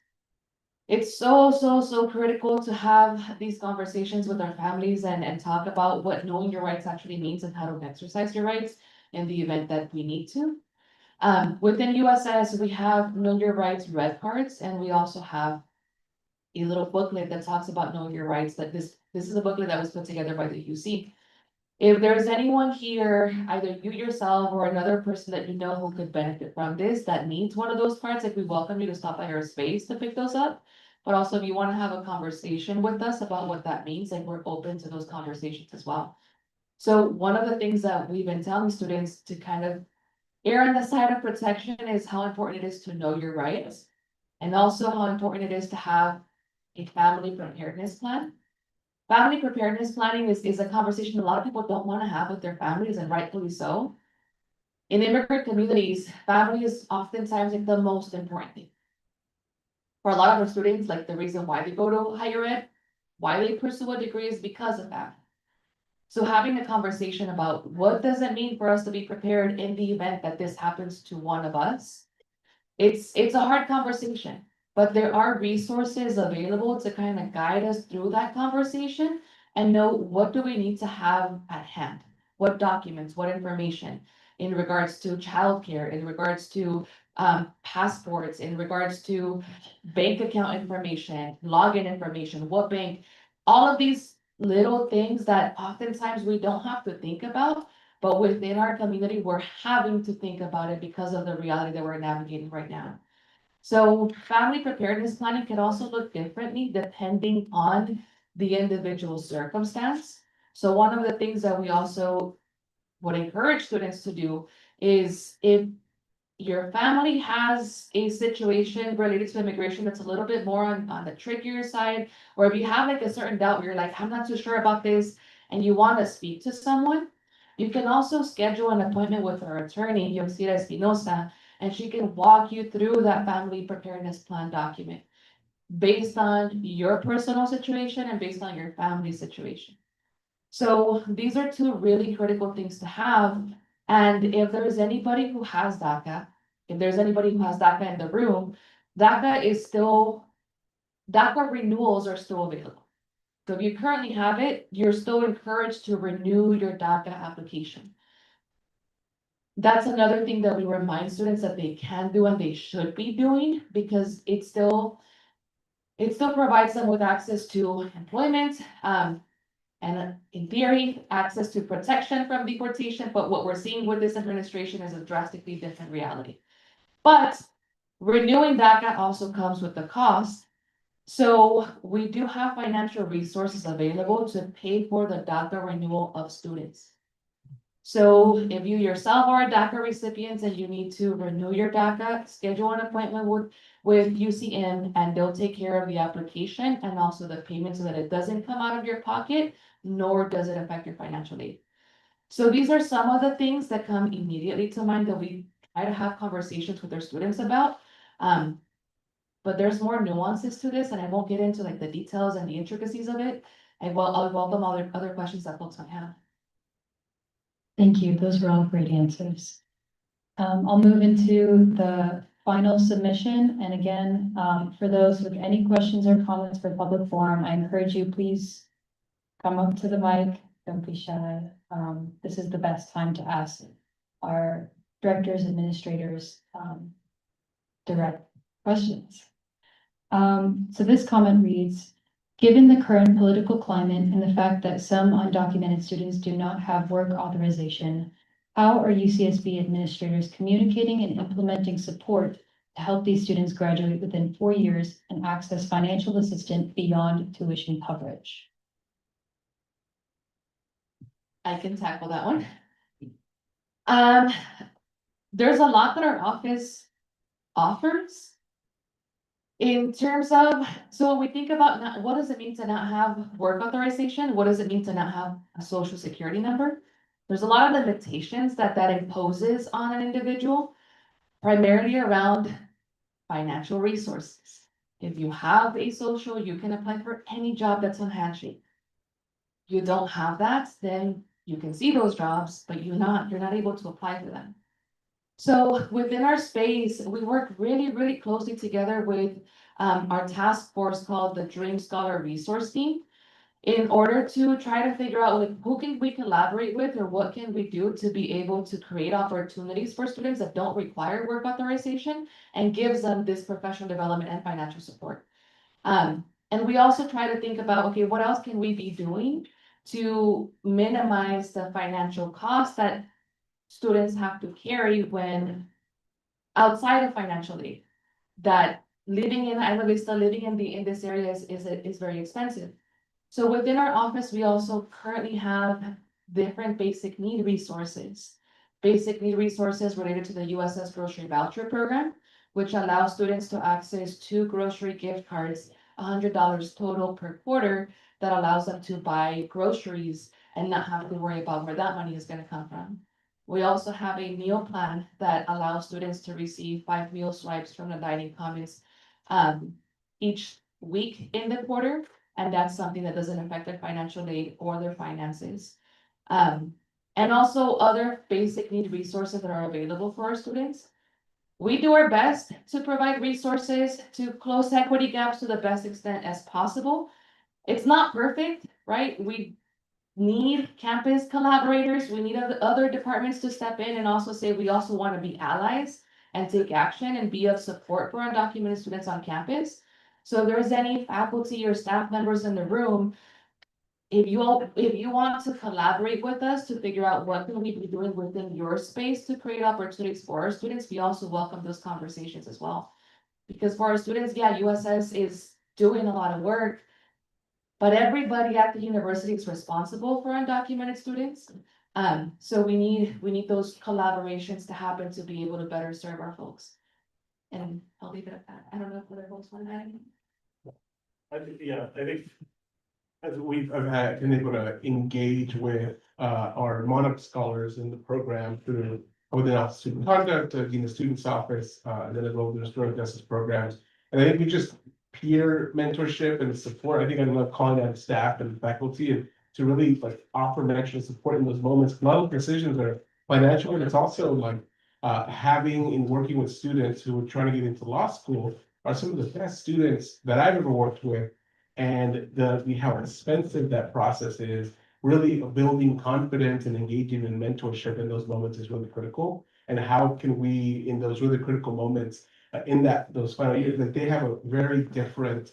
It's so critical to have these conversations with our families and talk about what knowing your rights actually means and how to exercise your rights in the event that we need to. Within USS, we have Know Your Rights red cards, and we also have a little booklet that talks about knowing your rights. That this is a booklet that was put together by the UC. If there's anyone here, either you yourself or another person that you know who could benefit from this, that needs one of those cards, like, we welcome you to stop by our space to pick those up. But also, if you want to have a conversation with us about what that means, like, we're open to those conversations as well. So one of the things that we've been telling students to kind of err on the side of protection is how important it is to know your rights, and also how important it is to have a family preparedness plan. Family preparedness planning is a conversation a lot of people don't want to have with their families, and rightfully so. In immigrant communities, family is oftentimes like the most important thing. For a lot of our students, like the reason why they go to higher ed, why they pursue a degree is because of that. So having a conversation about what does it mean for us to be prepared in the event that this happens to one of us? It's a hard conversation, but there are resources available to kind of guide us through that conversation and know what do we need to have at hand? What documents, what information in regards to childcare, in regards to passports, in regards to bank account information, login information, what bank, all of these little things that oftentimes we don't have to think about. But within our community, we're having to think about it because of the reality that we're navigating right now. So family preparedness planning can also look differently depending on the individual circumstance. So one of the things that we also would encourage students to do is if your family has a situation related to immigration that's a little bit more on the trickier side, or if you have like a certain doubt where you're like, I'm not too sure about this, and you want to speak to someone, you can also schedule an appointment with our attorney, Yoxira Espinosa, and she can walk you through that family preparedness plan document based on your personal situation and based on your family situation. So these are two really critical things to have. And if there's anybody who has DACA, if there's anybody who has DACA in the room, DACA renewals are still available. So if you currently have it, you're still encouraged to renew your DACA application. That's another thing that we remind students that they can do and they should be doing because it still provides them with access to employment, and in theory, access to protection from deportation, but what we're seeing with this administration is a drastically different reality. But renewing DACA also comes with the cost. So we do have financial resources available to pay for the DACA renewal of students. So if you yourself are a DACA recipient and you need to renew your DACA, schedule an appointment with UCM and they'll take care of the application and also the payment so that it doesn't come out of your pocket, nor does it affect your financial aid. So these are some of the things that come immediately to mind that we try to have conversations with our students about. But there's more nuances to this and I won't get into like the details and the intricacies of it. I'll welcome other questions that folks might have. Thank you. Those were all great answers. I'll move into the final submission. And again, for those with any questions or comments for public forum, I encourage you, please come up to the mic. Don't be shy. This is the best time to ask our directors, administrators, direct questions. So this comment reads, given the current political climate and the fact that some undocumented students do not have work authorization, how are UCSB administrators communicating and implementing support to help these students graduate within 4 years and access financial assistance beyond tuition coverage? I can tackle that one. There's a lot that our office offers. In terms of, so when we think about what does it mean to not have work authorization? What does it mean to not have a social security number? There's a lot of limitations that imposes on an individual, primarily around financial resources. If you have a social, you can apply for any job that's on Handshake. You don't have that, then you can see those jobs, but you're not able to apply for them. So within our space, we work really, really closely together with our task force called the Dream Scholar Resource Team in order to try to figure out like who can we collaborate with or what can we do to be able to create opportunities for students that don't require work authorization and gives them this professional development and financial support. And we also try to think about, okay, what else can we be doing to minimize the financial costs that students have to carry when outside of financial aid, that living in Isla Vista, living in this area is very expensive. So within our office, we also currently have different basic need resources. Basic need resources related to the USS Grocery Voucher Program, which allows students to access 2 grocery gift cards, $100 total per quarter, that allows them to buy groceries and not have to worry about where that money is going to come from. We also have a meal plan that allows students to receive 5 meal swipes from the Dining Commons each week in the quarter. And that's something that doesn't affect their financial aid or their finances. And also other basic need resources that are available for our students. We do our best to provide resources to close equity gaps to the best extent as possible. It's not perfect, right? We need campus collaborators, we need other departments to step in and also say, we also want to be allies and take action and be of support for undocumented students on campus. So if there's any faculty or staff members in the room, if you want to collaborate with us to figure out what can we be doing within your space to create opportunities for our students, we also welcome those conversations as well. Because for our students, yeah, USS is doing a lot of work, but everybody at the university is responsible for undocumented students. So we need those collaborations to happen to be able to better serve our folks. And I'll leave it at that. I don't know if other folks want to add anything. I think as we've been able to engage with our Monarch scholars in the program through within our student conduct, in the student's office, and then as well as the restorative justice programs. And I think we just peer mentorship and support. I think I love calling out staff and faculty and to really like offer mentoring support in those moments. A lot of decisions are financial, and it's also like having and working with students who are trying to get into law school are some of the best students that I've ever worked with. And how expensive that process is, really building confidence and engaging in mentorship in those moments is really critical. And how can we, in those really critical moments, in those final years, that they have a very different,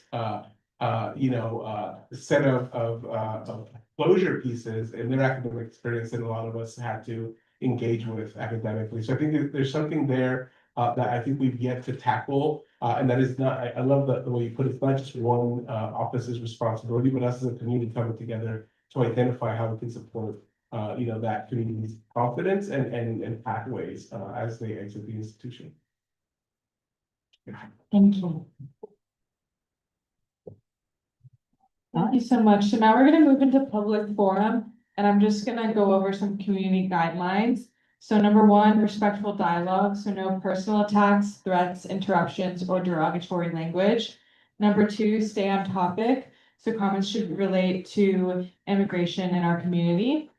set of closure pieces in their academic experience than a lot of us had to engage with academically. So I think there's something there that I think we've yet to tackle. And that is not, I love the way you put it, it's not just one office's responsibility, but us as a community coming together to identify how we can support, that community's confidence and pathways as they exit the institution. Thank you. Thank you so much. So now we're gonna move into public forum, and I'm just gonna go over some community guidelines. So number one, respectful dialogue, so no personal attacks, threats, interruptions, or derogatory language. Number two, stay on topic, so comments should relate to immigration in our community.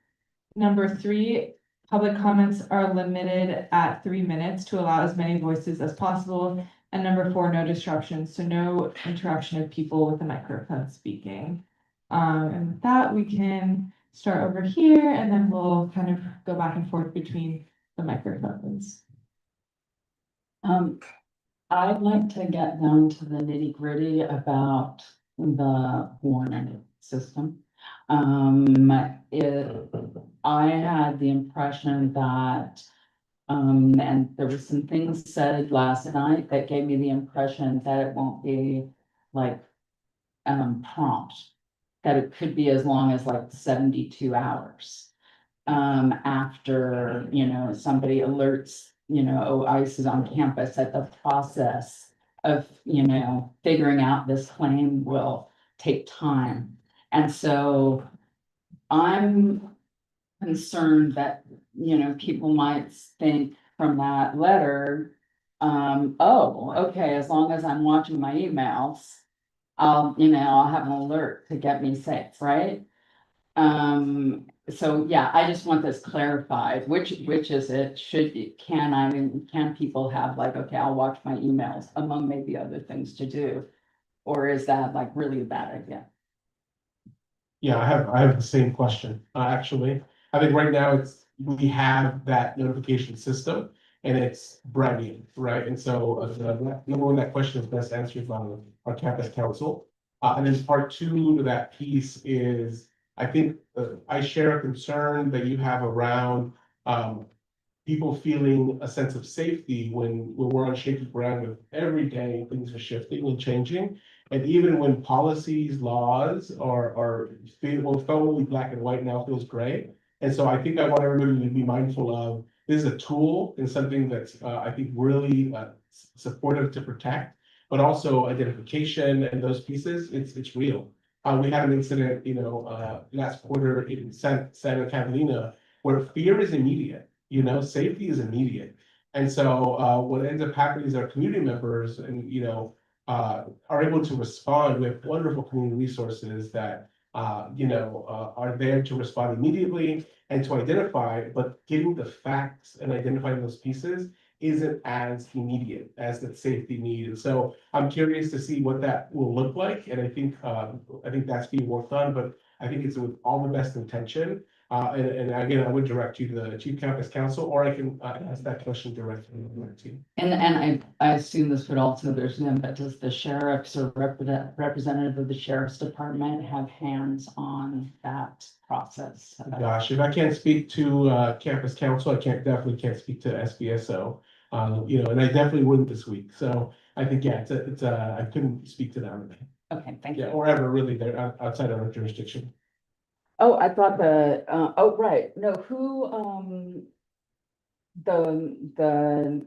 Number three, public comments are limited at 3 minutes to allow as many voices as possible. And number four, no disruptions, so no interruption of people with a microphone speaking. And with that, we can start over here and then we'll kind of go back and forth between the microphones. I'd like to get down to the nitty gritty about the warning system. I had the impression that, and there were some things said last night that gave me the impression that it won't be like, prompt. That it could be as long as like 72 hours. After, somebody alerts, oh, ICE is on campus, that the process of, figuring out this claim will take time. And so I'm concerned that, people might think from that letter, oh, okay, as long as I'm watching my emails, I'll have an alert to get me safe, right? So yeah, I just want this clarified, which is it, can people have like, okay, I'll watch my emails among maybe other things to do? Or is that like really a bad idea? Yeah, I have the same question, actually. I think right now we have that notification system and it's brand new, right? And so number one, that question is best answered by our campus council. And then part two to that piece is, I think I share a concern that you have around people feeling a sense of safety when we're on shaky ground with every day things are shifting and changing. And even when policies, laws are totally black and white, now feels gray. And so I think I want everybody to be mindful of, this is a tool and something that's I think really supportive to protect, but also identification and those pieces, it's real. We had an incident, last quarter in Santa Catalina where fear is immediate, safety is immediate. And so what ends up happening is our community members and, are able to respond with wonderful community resources that, are there to respond immediately and to identify, but getting the facts and identifying those pieces isn't as immediate as the safety need. And so I'm curious to see what that will look like. And I think that's being worked on, but I think it's with all the best intention. And again, I would direct you to the Chief Campus Council, or I can ask that question directly to my team. And I assume this would also, there's them, but does the sheriff's or representative of the sheriff's department have hands on that process? Gosh, if I can't speak to Campus Council, definitely can't speak to SBSO. And I definitely wouldn't this week. So I think, yeah, I couldn't speak to them. Okay, thank Yeah, you. or ever really, they're outside of our jurisdiction. Oh, I thought oh, right, no, who, the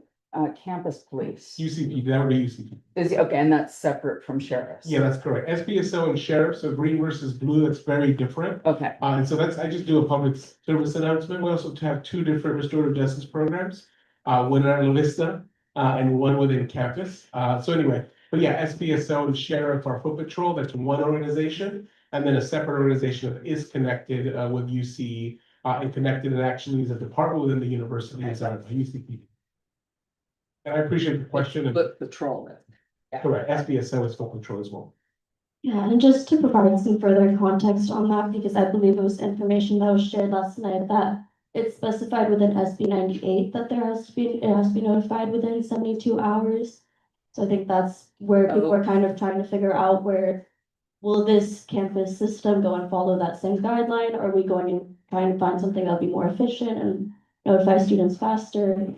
campus police. UCP, that would be UCP. Okay, and that's separate from sheriff's? Yeah, that's correct. SBSO and sheriff, so green versus blue, that's very different. Okay, And so I just do a public service announcement. We also have two different restorative justice programs. One in La Vista, and one within campus. So anyway, but yeah, SBSO and sheriff are foot patrol, that's one organization. And then a separate organization that is connected with UC, and connected and actually is a department within the university as our UCP. And I appreciate the question. And foot patrol. Yeah. correct, SBSO is foot patrol as well. Yeah, and just to provide some further context on that, because I believe it was information that was shared last night, that it's specified within SB 98 that it has to be notified within 72 hours. So I think that's where people are kind of trying to figure out where will this campus system go and follow that same guideline? Or are we going to kind of find something that'll be more efficient and notify students faster?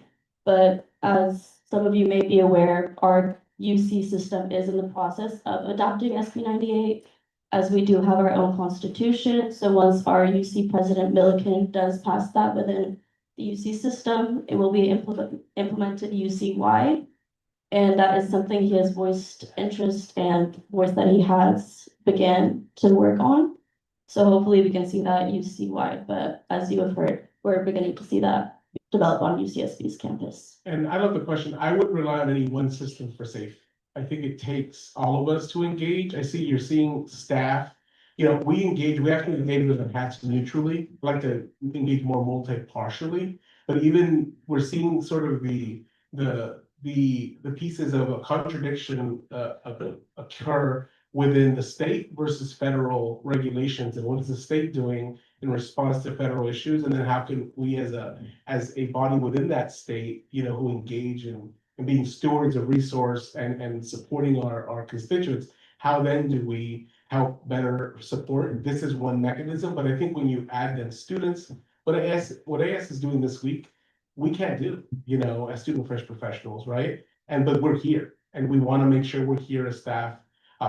But as some of you may be aware, our UC system is in the process of adopting SB 98, as we do have our own constitution. So once our UC President Milliken does pass that within the UC system, it will be implemented UC wide. And that is something he has voiced interest and voiced that he has began to work on. So hopefully we can see that UC wide, but as you have heard, we're beginning to see that develop on UCSB's campus. And I love the question. I wouldn't rely on any one system for safe. I think it takes all of us to engage. You're seeing staff, we actually engage with them hats neutrally, like to engage more multi-partially. But even we're seeing sort of the pieces of a contradiction occur within the state versus federal regulations, and what is the state doing in response to federal issues, and then how can we as a body within that state, who engage in being stewards of resource and supporting our constituents, how then do we help better support? This is one mechanism, but I think when you add then students, what AS is doing this week, we can't do, as student affairs professionals, right? But we're here, and we want to make sure we're here as staff.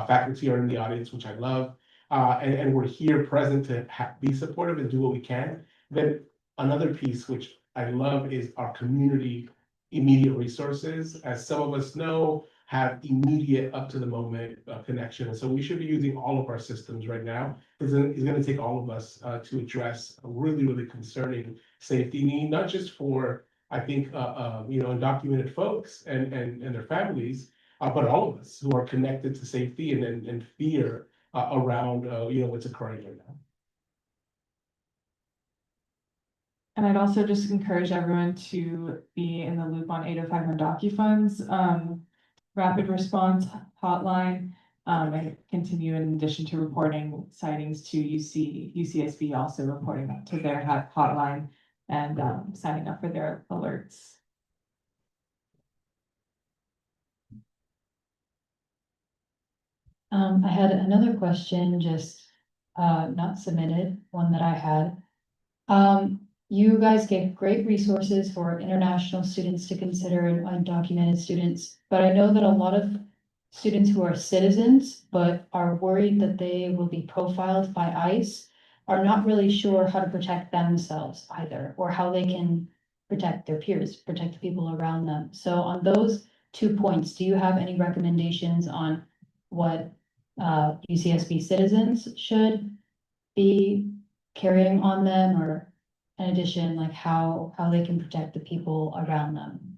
Faculty are in the audience, which I love, and we're here present to be supportive and do what we can. Then another piece, which I love, is our community immediate resources. As some of us know, have immediate up to the moment connection. And so we should be using all of our systems right now. It's going to take all of us to address a really, really concerning safety need, not just for, I think, undocumented folks and their families, but all of us who are connected to safety and fear around, what's occurring right now. And I'd also just encourage everyone to be in the loop on 805 on DocuFunds, rapid response hotline, and continue in addition to reporting sightings to UCSB also reporting to their hotline and signing up for their alerts. I had another question, just not submitted, one that I had. You guys gave great resources for international students to consider and undocumented students, but I know that a lot of students who are citizens but are worried that they will be profiled by ICE are not really sure how to protect themselves either, or how they can protect their peers, protect the people around them. So on those 2 points, do you have any recommendations on what UCSB citizens should be carrying on them, or in addition, like how they can protect the people around them?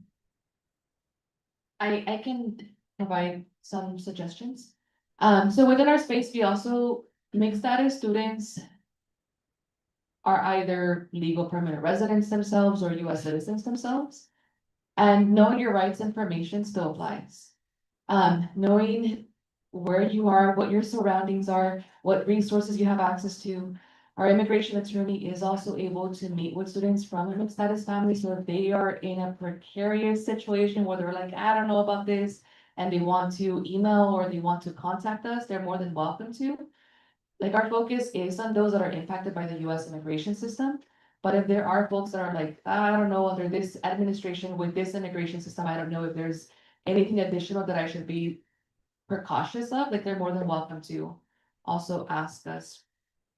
I can provide some suggestions. So within our space, we also mixed status students are either legal permanent residents themselves or US citizens themselves. And knowing your rights information still applies. Knowing where you are, what your surroundings are, what resources you have access to. Our immigration attorney is also able to meet with students from a mixed status family, so if they are in a precarious situation where they're like, I don't know about this, and they want to email or they want to contact us, they're more than welcome to. Like, our focus is on those that are impacted by the US immigration system. But if there are folks that are like, I don't know, under this administration with this immigration system, I don't know if there's anything additional that I should be precautious of, like, they're more than welcome to also ask us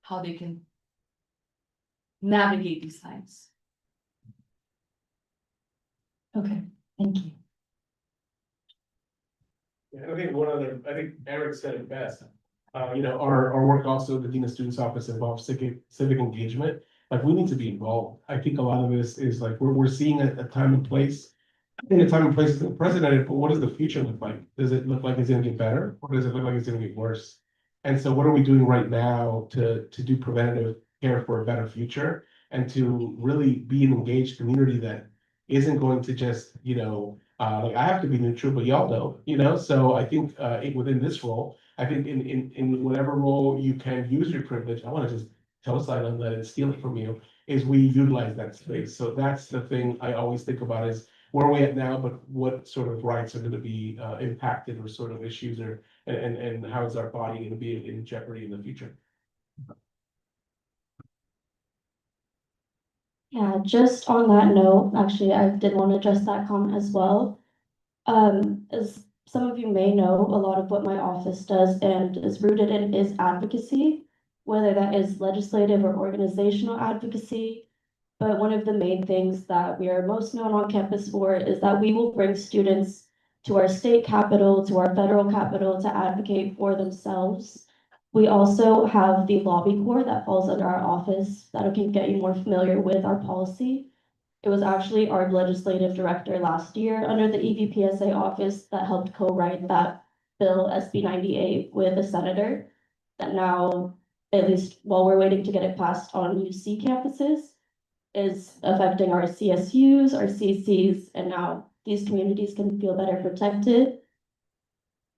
how they can navigate these times. Okay, thank you. Yeah, I think Eric said it best. Our work also, the Dean of Students Office involves civic engagement. Like, we need to be involved. I think a lot of this is like, we're seeing a time and place. I think the time and place is unprecedented, but what does the future look like? Does it look like it's gonna get better, or does it look like it's gonna get worse? And so what are we doing right now to do preventative care for a better future? And to really be an engaged community that isn't going to just, like, I have to be neutral, but y'all know, so I think within this role, I think in whatever role you can use your privilege, I wanna just tell Asylum and let it steal it from you, is we utilize that space. So that's the thing I always think about is where are we at now, but what sort of rights are gonna be impacted or sort of issues and how is our body gonna be in jeopardy in the future? Yeah, just on that note, actually, I did want to address that comment as well. As some of you may know, a lot of what my office does and is rooted in is advocacy, whether that is legislative or organizational advocacy. But one of the main things that we are most known on campus for is that we will bring students to our state capitol, to our federal capitol to advocate for themselves. We also have the lobby corps that falls under our office that can get you more familiar with our policy. It was actually our legislative director last year under the EVPSA office that helped co-write that bill SB 98 with a senator that now, at least while we're waiting to get it passed on UC campuses, is affecting our CSUs, our CCs, and now these communities can feel better protected.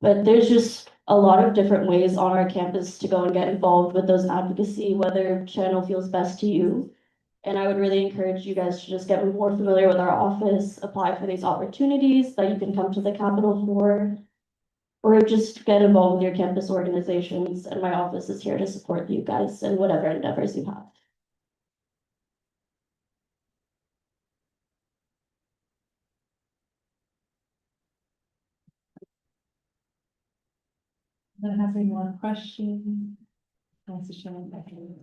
But there's just a lot of different ways on our campus to go and get involved with those advocacy, whether channel feels best to you. And I would really encourage you guys to just get more familiar with our office, apply for these opportunities that you can come to the Capitol for, or just get involved with your campus organizations. And my office is here to support you guys in whatever endeavors you have. Then have any more questions? Nice to show back in.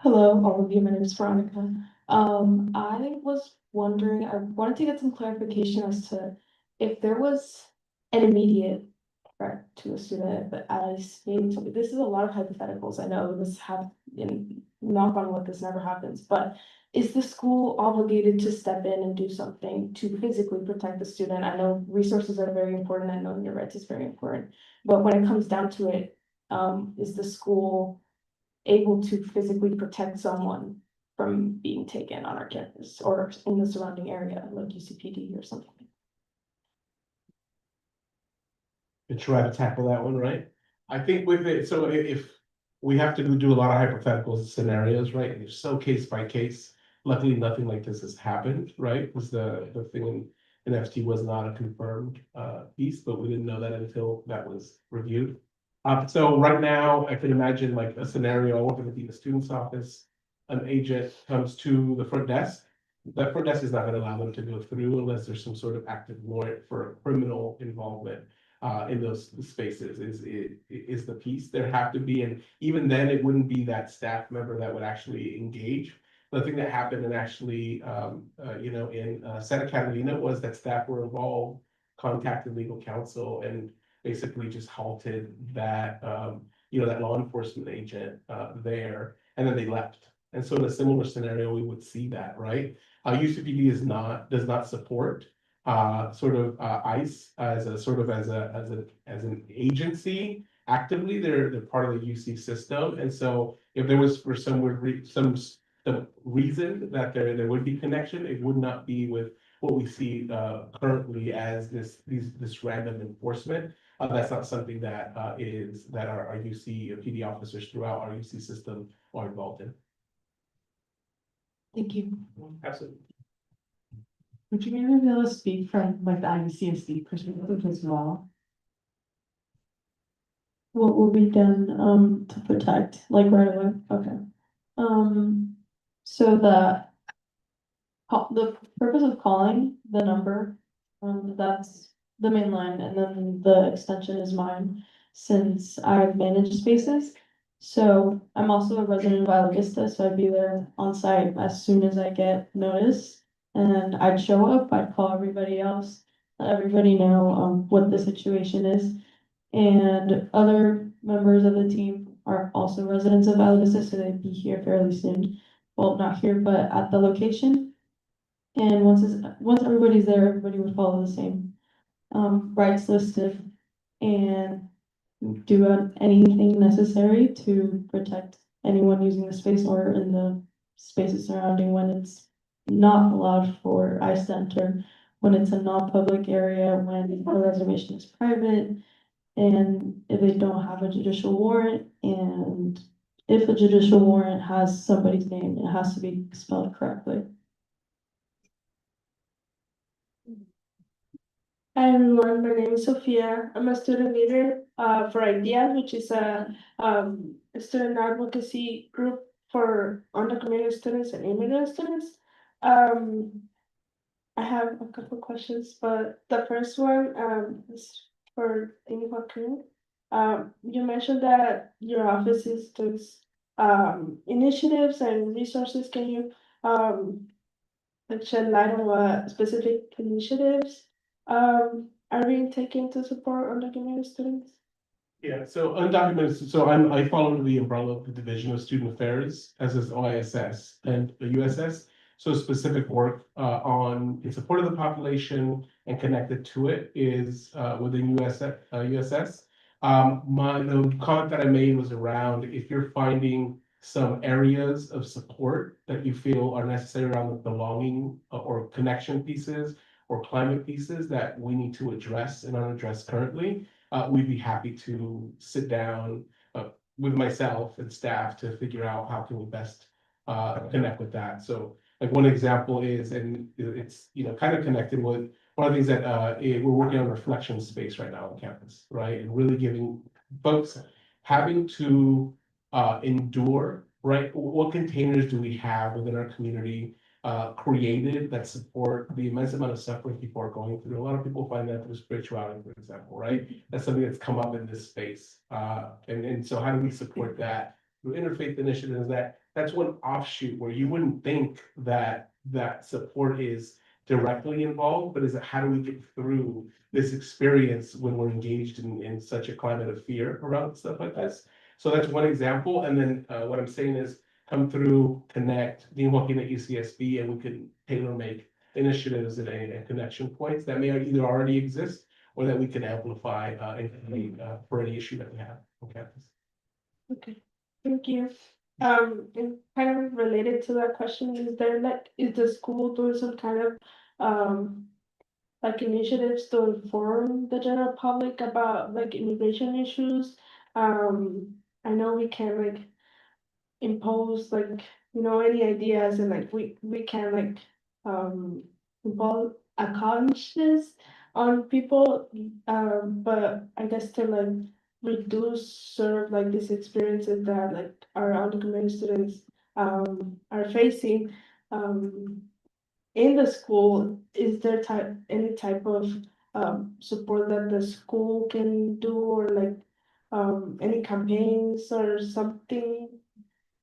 Hello, all of you. My name is Veronica. I was wondering, I wanted to get some clarification as to if there was an immediate threat to a student, but as this is a lot of hypotheticals. I know this knock on wood, this never happens, but is the school obligated to step in and do something to physically protect the student? I know resources are very important. I know your rights is very important, but when it comes down to it, is the school able to physically protect someone from being taken on our campus or in the surrounding area, like UCPD or something? To try to tackle that one, right? I think with it, so if we have to do a lot of hypotheticals and scenarios, right? And it's so case by case. Luckily, nothing like this has happened, right? Because the thing in FT was not a confirmed piece, but we didn't know that until that was reviewed. So right now, I can imagine like a scenario, I work with the Dean of Students Office, an agent comes to the front desk. That front desk is not gonna allow them to go through unless there's some sort of active warrant for criminal involvement. In those spaces is the piece. There have to be, and even then, it wouldn't be that staff member that would actually engage. The thing that happened and actually, in Santa Catalina was that staff were involved, contacted legal counsel and basically just halted that, that law enforcement agent there, and then they left. And so in a similar scenario, we would see that, right? UCPD does not support ICE as a sort of as an agency. Actively, they're part of the UC system. And so if there was for some the reason that there would be connection, it would not be with what we see currently as this random enforcement. That's not something that our UC PD officers throughout our UC system are involved in. Thank you. Absolutely. Would you maybe be able to speak from like the IUCSD perspective as well? What will be done, to protect, like right away, okay. So the purpose of calling the number, that's the main line, and then the extension is mine, since I manage spaces. So I'm also a resident of Isla Vista, so I'd be there on site as soon as I get notice. And I'd show up, I'd call everybody else, let everybody know, what the situation is. And other members of the team are also residents of Isla Vista, so they'd be here fairly soon. Well, not here, but at the location. And once everybody's there, everybody would follow the same rights listed and do anything necessary to protect anyone using the space or in the spaces surrounding when it's not allowed for ICE to enter, when it's a non-public area, when the reservation is private, and if they don't have a judicial warrant, and if a judicial warrant has somebody's name, it has to be spelled correctly. Hi everyone, my name is Sophia. I'm a student leader for IDEA, which is a student advocacy group for undocumented students and immigrant students. I have a couple questions, but the first one is for Amy Joaquin. You mentioned that your office does initiatives and resources. Can you like shed light on what specific initiatives are being taken to support undocumented students? Yeah, so undocumented, I fall under the umbrella of the Division of Student Affairs, as is OISS and the USS. So specific work in support of the population and connected to it is within USS. The comment that I made was around if you're finding some areas of support that you feel are necessary around the belonging or connection pieces or climate pieces that we need to address and unaddressed currently, we'd be happy to sit down with myself and staff to figure out how can we best connect with that. So like one example is, and it's kind of connected with one of the things that we're working on reflection space right now on campus, right? And really giving folks having to endure, right? What containers do we have within our community created that support the immense amount of suffering people are going through? A lot of people find that through spirituality, for example, right? That's something that's come up in this space. And so how do we support that through interfaith initiatives? That's one offshoot where you wouldn't think that support is directly involved, but is how do we get through this experience when we're engaged in such a climate of fear around stuff like this? So that's one example. And then what I'm saying is come through, connect, Dean Joaquin at UCSB, and we can tailor make initiatives and connection points that may either already exist or that we can amplify for any issue that we have on campus. Okay, thank you. And kind of related to that question, is the school doing some kind of like initiatives to inform the general public about like immigration issues? I know we can like impose like, any ideas, and like we can like involve a conscious on people, but I guess to like reduce sort of like these experiences that like our undocumented students are facing in the school. Is there any type of support that the school can do, or like any campaigns or something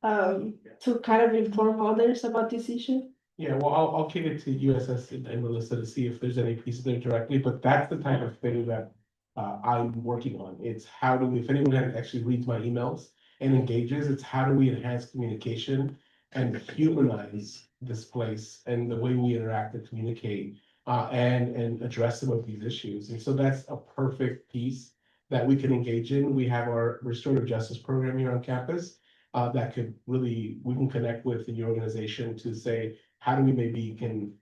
to kind of inform others about this issue? Yeah, well, I'll kick it to USS and Melissa to see if there's any pieces there directly, but that's the type of thing that I'm working on. It's how do we, if anyone actually reads my emails and engages, it's how do we enhance communication and humanize this place and the way we interact and communicate and address some of these issues. And so that's a perfect piece that we can engage in. We have our restorative justice program here on campus that could really, we can connect with the organization to say, how do we maybe can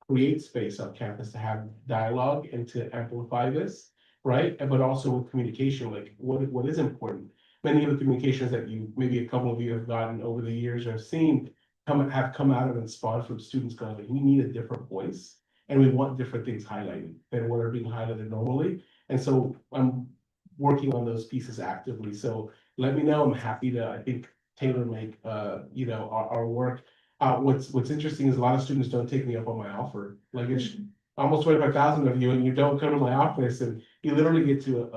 create space on campus to have dialogue and to amplify this, right? But also with communication, like what is important. Many of the communications that you, maybe a couple of you have gotten over the years or have seen have come out of and spawned from students going, like, we need a different voice and we want different things highlighted than what are being highlighted normally. And so I'm working on those pieces actively. So let me know. I'm happy to, I think, tailor make, you know, our work. What's interesting is a lot of students don't take me up on my offer. Like it's almost 25,000 of you and you don't come to my office and you literally get to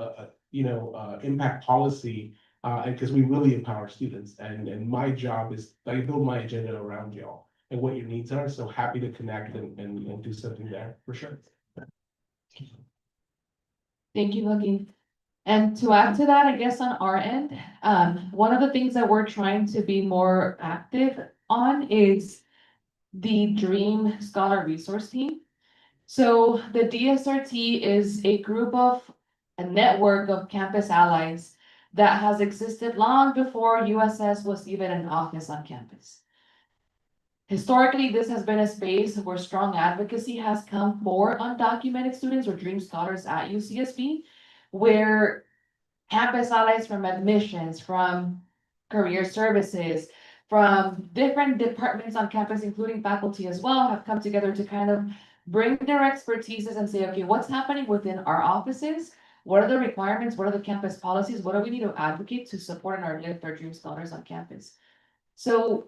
impact policy. And because we really empower students and my job is I build my agenda around y'all and what your needs are. So happy to connect and do something there for sure. Thank you, Joaquin. And to add to that, I guess on our end, one of the things that we're trying to be more active on is the Dream Scholar Resource Team. So the DSRT is a network of campus allies that has existed long before USS was even an office on campus. Historically, this has been a space where strong advocacy has come for undocumented students or Dream Scholars at UCSB, where campus allies from admissions, from career services, from different departments on campus, including faculty as well, have come together to kind of bring their expertises and say, okay, what's happening within our offices? What are the requirements? What are the campus policies? What do we need to advocate to support and uplift our Dream Scholars on campus? So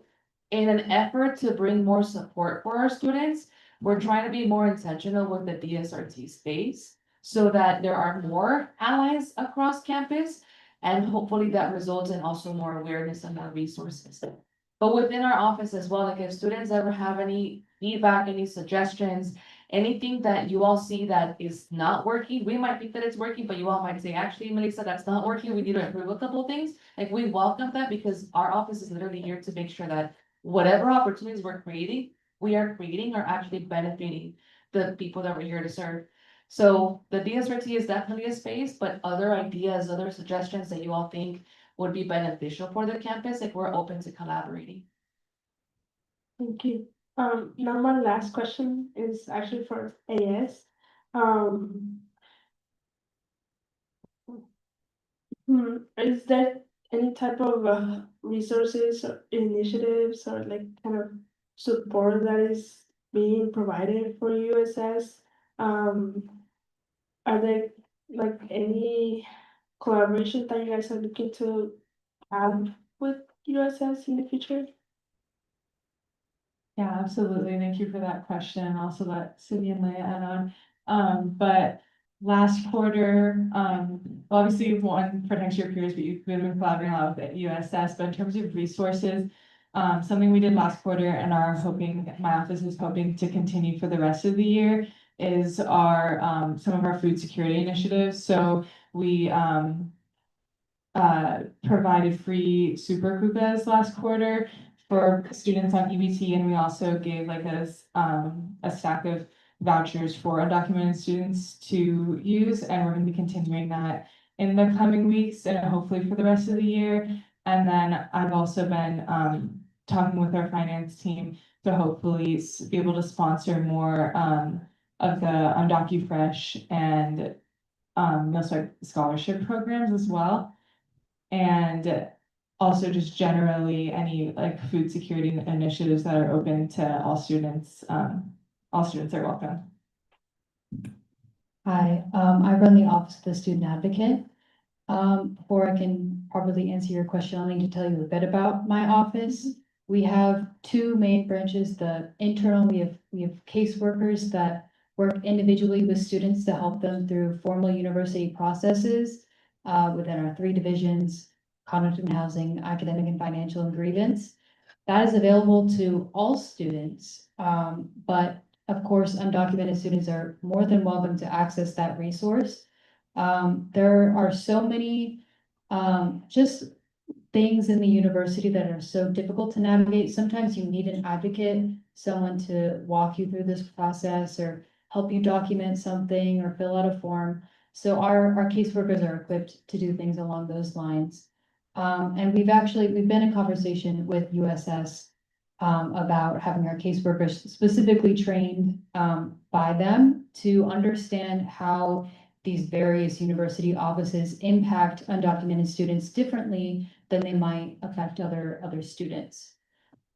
in an effort to bring more support for our students, we're trying to be more intentional with the DSRT space so that there are more allies across campus. And hopefully that results in also more awareness and more resources. But within our office as well, like if students ever have any feedback, any suggestions, anything that you all see that is not working, we might think that it's working, but you all might say, actually, Melissa, that's not working. We need to improve a couple of things. Like we welcome that because our office is literally here to make sure that whatever opportunities we're creating, are actually benefiting the people that we're here to serve. So the DSRT is definitely a space, but other ideas, other suggestions that you all think would be beneficial for the campus, like we're open to collaborating. Thank you. Now my last question is actually for AS. Is there any type of resources or initiatives or like kind of support that is being provided for USS? Are there like any collaboration that you guys are looking to have with USS in the future? Yeah, absolutely. Thank you for that question. And also let Cindy and Leah add on. But last quarter, obviously you've won Protect Your Peers, but you've been collaborating a lot with the USS, but in terms of resources, something we did last quarter and my office is hoping to continue for the rest of the year is our, some of our food security initiatives. So we, provided free super kukas last quarter for students on EBT, and we also gave like a stack of vouchers for undocumented students to use, and we're gonna be continuing that in the coming weeks and hopefully for the rest of the year. And then I've also been talking with our finance team to hopefully be able to sponsor more of the UndocuFresh and scholarship programs as well. And also just generally any like food security initiatives that are open to all students. All students are welcome. Hi, I run the Office of the Student Advocate. Before I can properly answer your question, I'll need to tell you a bit about my office. We have two main branches. The internal, we have caseworkers that work individually with students to help them through formal university processes within our 3 divisions: conduct and housing, academic and financial, and grievance. That is available to all students, but of course, undocumented students are more than welcome to access that resource. There are so many just things in the university that are so difficult to navigate. Sometimes you need an advocate, someone to walk you through this process or help you document something or fill out a form. So our caseworkers are equipped to do things along those lines. And we've been in conversation with USS about having our caseworkers specifically trained by them to understand how these various university offices impact undocumented students differently than they might affect other students.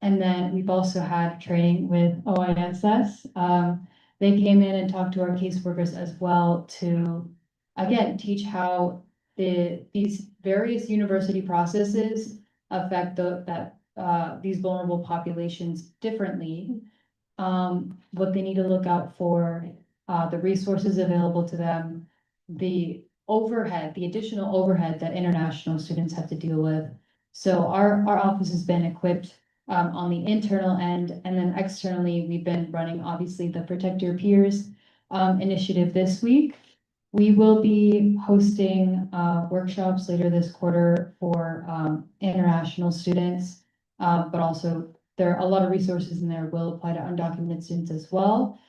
And then we've also had training with OISS. They came in and talked to our caseworkers as well to, again, teach how these various university processes affect these vulnerable populations differently. What they need to look out for, the resources available to them, the additional overhead that international students have to deal with. So our office has been equipped on the internal end, and then externally, we've been running obviously the Protect Your Peers initiative this week. We will be hosting workshops later this quarter for international students, but also there are a lot of resources in there will apply to undocumented students as well.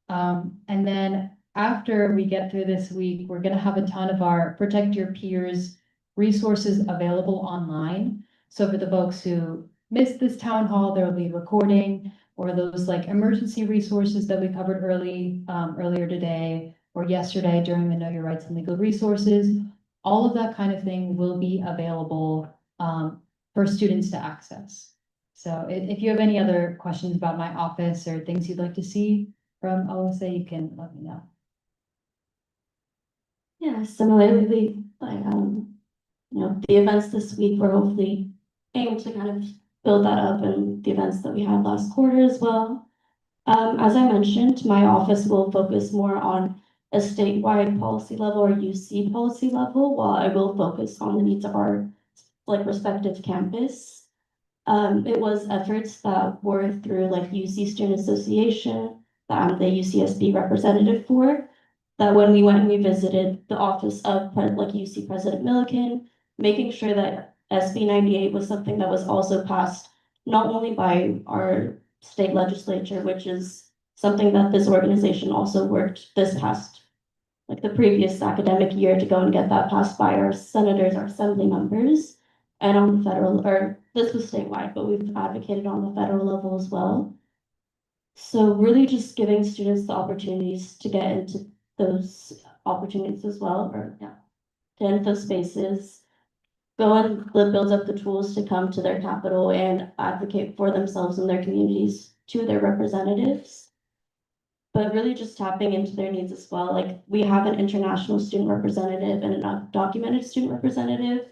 And then after we get through this week, we're gonna have a ton of our Protect Your Peers resources available online. So for the folks who missed this town hall, there will be recording or those like emergency resources that we covered earlier today or yesterday during the Know Your Rights and Legal Resources. All of that kind of thing will be available for students to access. So if you have any other questions about my office or things you'd like to see from OSA, you can let me know. Yeah, similarly, like, the events this week, we're hopefully aiming to kind of build that up and the events that we had last quarter as well. As I mentioned, my office will focus more on a statewide policy level or UC policy level, while I will focus on the needs of our like respective campus. It was efforts that were through like UC Student Association, that I'm the UCSB representative for, that when we went and we visited the office of like UC President Milliken, making sure that SB 98 was something that was also passed not only by our state legislature, which is something that this organization also worked this past, like the previous academic year, to go and get that passed by our senators, our assembly members, and on the federal, or this was statewide, but we've advocated on the federal level as well. So really just giving students the opportunities to get into those opportunities as well, or yeah, to enter those spaces, go and build up the tools to come to their capital and advocate for themselves and their communities to their representatives. But really just tapping into their needs as well. Like we have an international student representative and an undocumented student representative,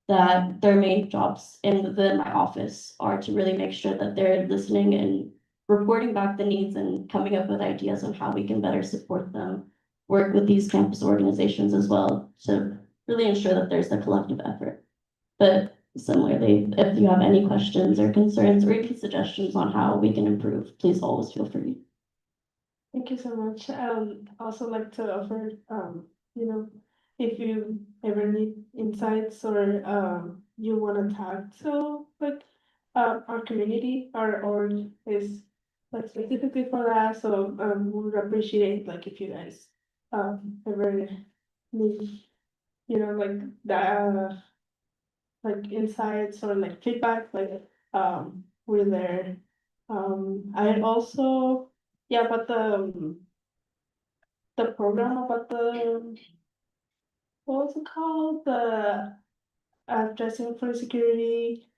that their main jobs in my office are to really make sure that they're listening and reporting back the needs and coming up with ideas on how we can better support them, work with these campus organizations as well to really ensure that there's a collective effort. But similarly, if you have any questions or concerns or even suggestions on how we can improve, please always feel free. Thank you so much. Also like to offer, if you ever need insights or you want to talk to like our community, our org is like specifically for that. So we would appreciate like if you guys ever need, like that like insights or like feedback, like we're there. I also but the program about the what was it called? The dressing for security.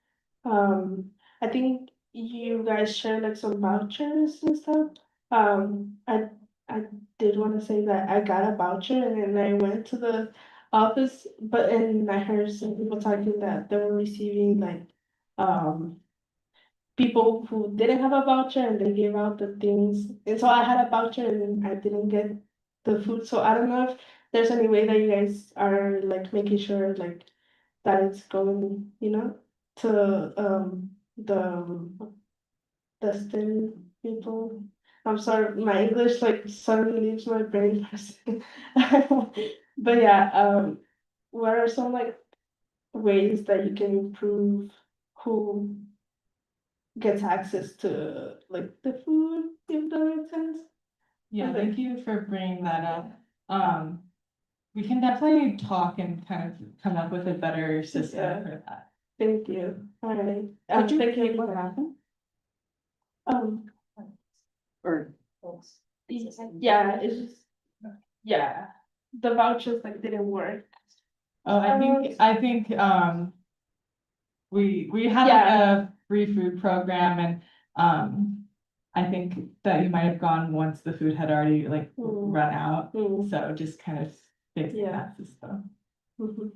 I think you guys share like some vouchers and stuff. I did want to say that I got a voucher and then I went to the office, but and I heard some people talking that they were receiving like people who didn't have a voucher and they gave out the things. And so I had a voucher and I didn't get the food. So I don't know if there's any way that you guys are like making sure like that it's going, to the STEM people. I'm sorry, my English like suddenly leaves my brain. But yeah, what are some like ways that you can improve who gets access to like the food, if that makes sense. Yeah, Okay. thank you for bringing that up. We can definitely talk and kind of come up with a better system Yeah. for that. Thank you. All right. Could you Thank repeat what happened? Um, Or yeah, it's just, yeah, the vouchers like didn't work. Oh, I think, we had like a free food program and, I think that you might have gone once the food had already like run out, so just kind of fixing Yeah. that system. Mhm.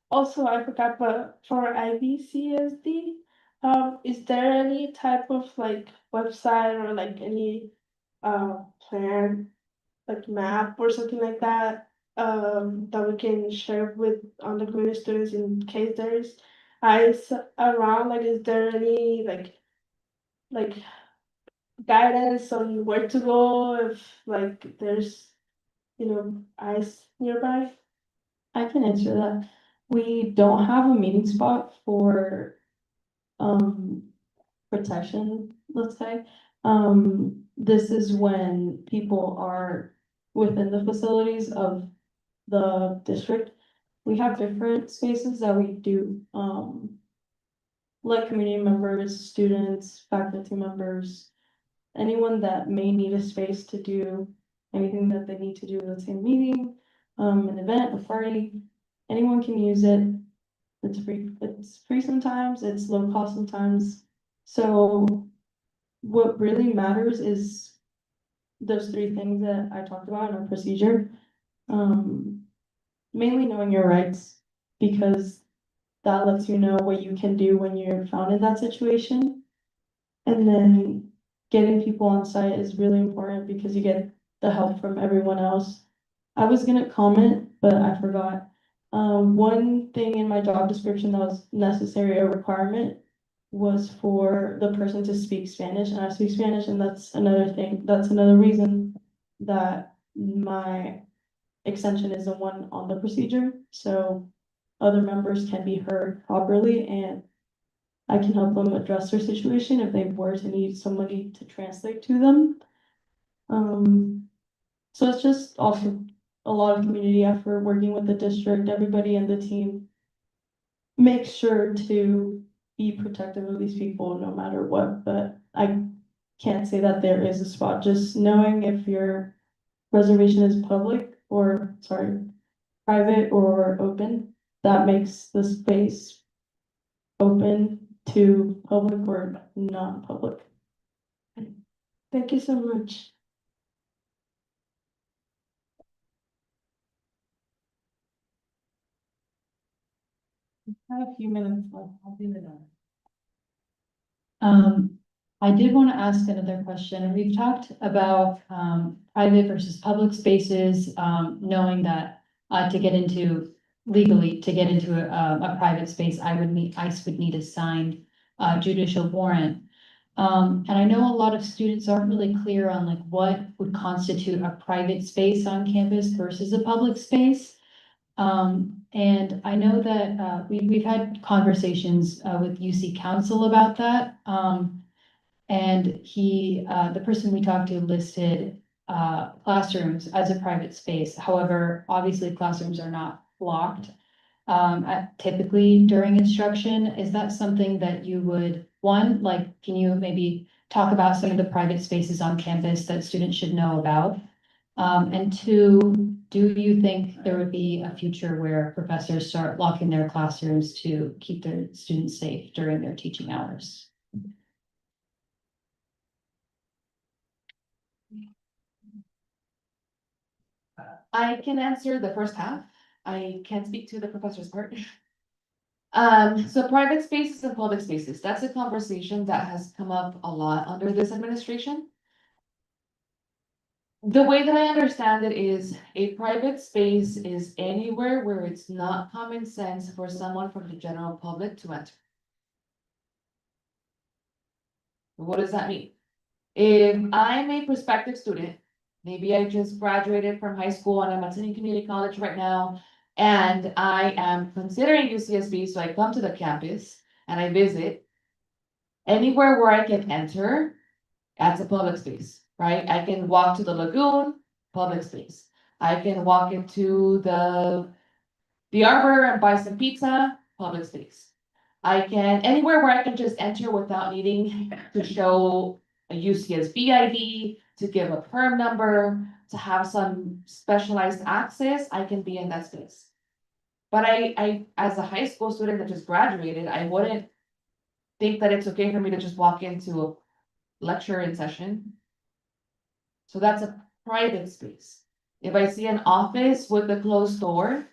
Also, I forgot, but for IVCSD, is there any type of like website or like any plan, like map or something like that, that we can share with undergraduate students in case there's ice around? Like, is there any like guidance on where to go if like there's, ice nearby? I can answer that. We don't have a meeting spot for, protection, let's say. This is when people are within the facilities of the district. We have different spaces that we do, let community members, students, faculty members, anyone that may need a space to do anything that they need to do, let's say a meeting, an event, a party, anyone can use it. It's free sometimes, it's low cost sometimes. So what really matters is those three things that I talked about in our procedure. Mainly knowing your rights, because that lets you know what you can do when you're found in that situation. And then getting people on site is really important because you get the help from everyone else. I was gonna comment, but I forgot. One thing in my job description that was necessary, a requirement, was for the person to speak Spanish, and I speak Spanish, and that's another thing, that's another reason that my extension is the one on the procedure, so other members can be heard properly and I can help them address their situation if they were to need somebody to translate to them. So it's just also a lot of community effort, working with the district, everybody in the team. Make sure to be protective of these people no matter what, but I can't say that there is a spot, just knowing if your reservation is public or, sorry, private or open, that makes the space open to public or non-public. Thank you so much. I have a few minutes left, I'll do it. I did want to ask another question. We've talked about, private versus public spaces, knowing that, to get into, legally, to get into a private space, ICE would need a signed, judicial warrant. And I know a lot of students aren't really clear on like what would constitute a private space on campus versus a public space. And I know that, we've had conversations, with UC Council about that. And the person we talked to listed, classrooms as a private space. However, obviously classrooms are not locked, typically during instruction. Is that something that you would, one, like, can you maybe talk about some of the private spaces on campus that students should know about? And two, do you think there would be a future where professors start locking their classrooms to keep their students safe during their teaching hours? I can answer the first half. I can't speak to the professor's part. So private spaces and public spaces, that's a conversation that has come up a lot under this administration. The way that I understand it is a private space is anywhere where it's not common sense for someone from the general public to enter. What does that mean? If I'm a prospective student, maybe I just graduated from high school and I'm attending community college right now. And I am considering UCSB, so I come to the campus and I visit. Anywhere where I can enter, that's a public space, right? I can walk to the lagoon, public space. I can walk into the arbor and buy some pizza, public space. I can, anywhere where I can just enter without needing to show a UCSB ID, to give a perm number, to have some specialized access, I can be in that space. But as a high school student that just graduated, I wouldn't think that it's okay for me to just walk into a lecture in session. So that's a private space. If I see an office with a closed door,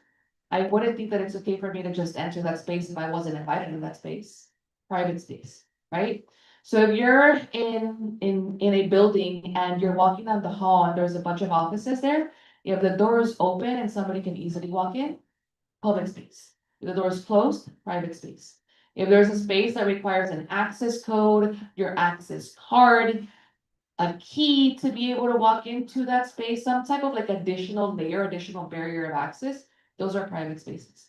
I wouldn't think that it's okay for me to just enter that space if I wasn't invited in that space. Private space, right? So if you're in a building and you're walking down the hall and there's a bunch of offices there, if the door is open and somebody can easily walk in, public space. If the door is closed, private space. If there's a space that requires an access code, your access card, a key to be able to walk into that space, some type of like additional layer, additional barrier of access, those are private spaces.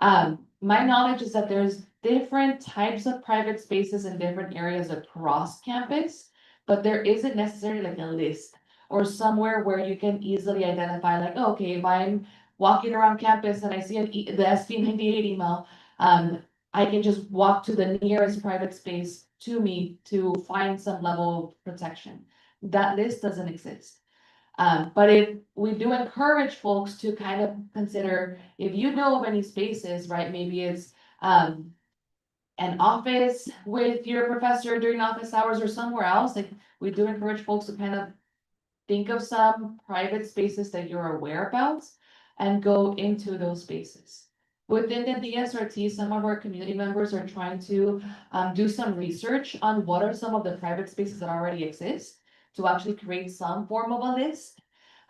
My knowledge is that there's different types of private spaces in different areas across campus, but there isn't necessarily like a list or somewhere where you can easily identify like, oh, okay, if I'm walking around campus and I see the SB98 email, I can just walk to the nearest private space to me to find some level of protection. That list doesn't exist. But if we do encourage folks to kind of consider, if you know of any spaces, right, maybe it's an office with your professor during office hours or somewhere else, like we do encourage folks to kind of think of some private spaces that you're aware about and go into those spaces. Within the DSRT, some of our community members are trying to do some research on what are some of the private spaces that already exist to actually create some form of a list.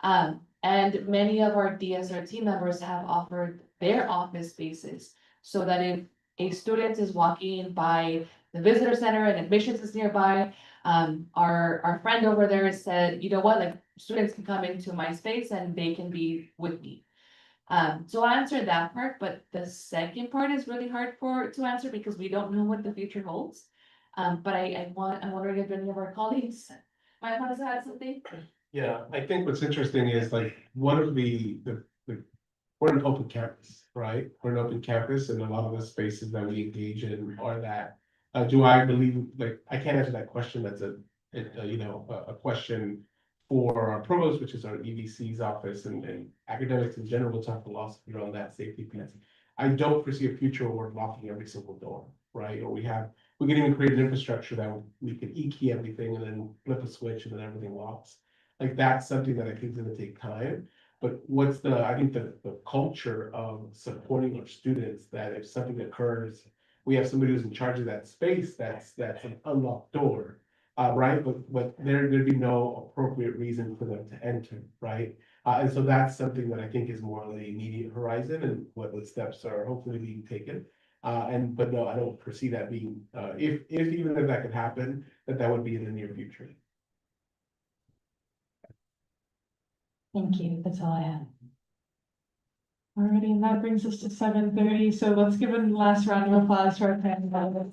And many of our DSRT members have offered their office spaces so that if a student is walking by the visitor center and admissions is nearby, our friend over there has said, you know what, like students can come into my space and they can be with me. So I answered that part, but the second part is really hard to answer because we don't know what the future holds. But I'm wondering if any of our colleagues might want to add something. Yeah, I think what's interesting is like, one of we're an open campus, right? We're an open campus and a lot of the spaces that we engage in are that. Do I believe, like, I can't answer that question, that's a question for our provost, which is our EDC's office, and academics in general talk philosophy around that safety piece. I don't foresee a future where we're locking every single door, right? Or we can even create an infrastructure that we can e-key everything and then flip a switch and then everything locks. Like, that's something that I think is gonna take time. But I think the culture of supporting our students, that if something occurs, we have somebody who's in charge of that space, that's an unlocked door. Right, but there'd be no appropriate reason for them to enter, right? And so that's something that I think is more on the immediate horizon and what the steps are hopefully being taken. But no, I don't foresee that being, if even if that could happen, that would be in the near future. Thank you, that's all I have. Alrighty, and that brings us to 7:30, so let's give a last round of applause to our panelists.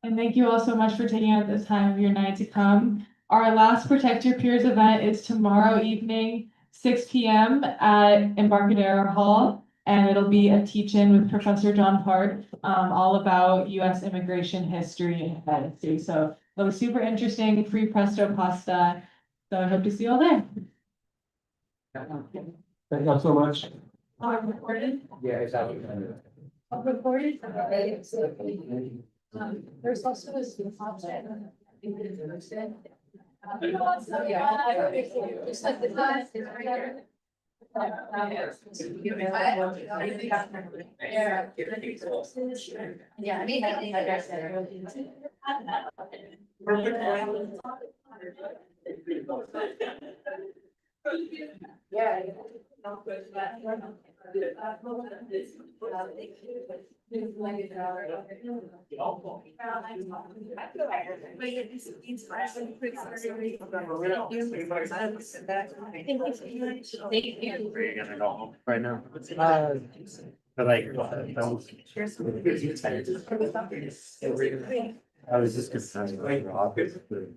And thank you all so much for taking out the time of your night to come. Our last Protect Your Peers event is tomorrow evening, 6 p.m. at Embarcadero Hall. And it'll be a teach-in with Professor John Park, all about US immigration history and policy. So it'll be super interesting, free presto pasta. So I hope to see you all there. Thank you so much. Recorded? Yeah, exactly. Recorded? There's also this. Yeah, I mean, I think I guess Perfect. Yeah. Right now. But like, I was just concerned about your office. The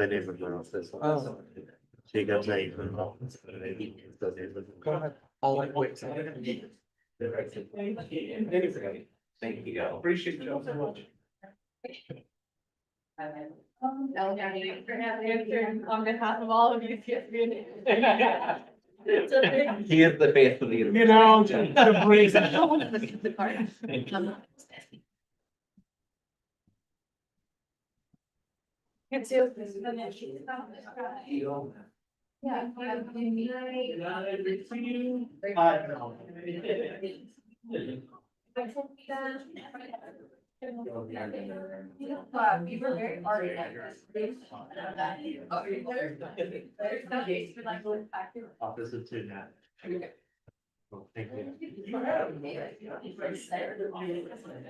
neighborhood office. She got like. Go ahead. I'll like wait. Thank you. Appreciate you all so much. On behalf of all of you, CSB. He is the face of the. You know, the breeze. We were very Office of two now. Thank you.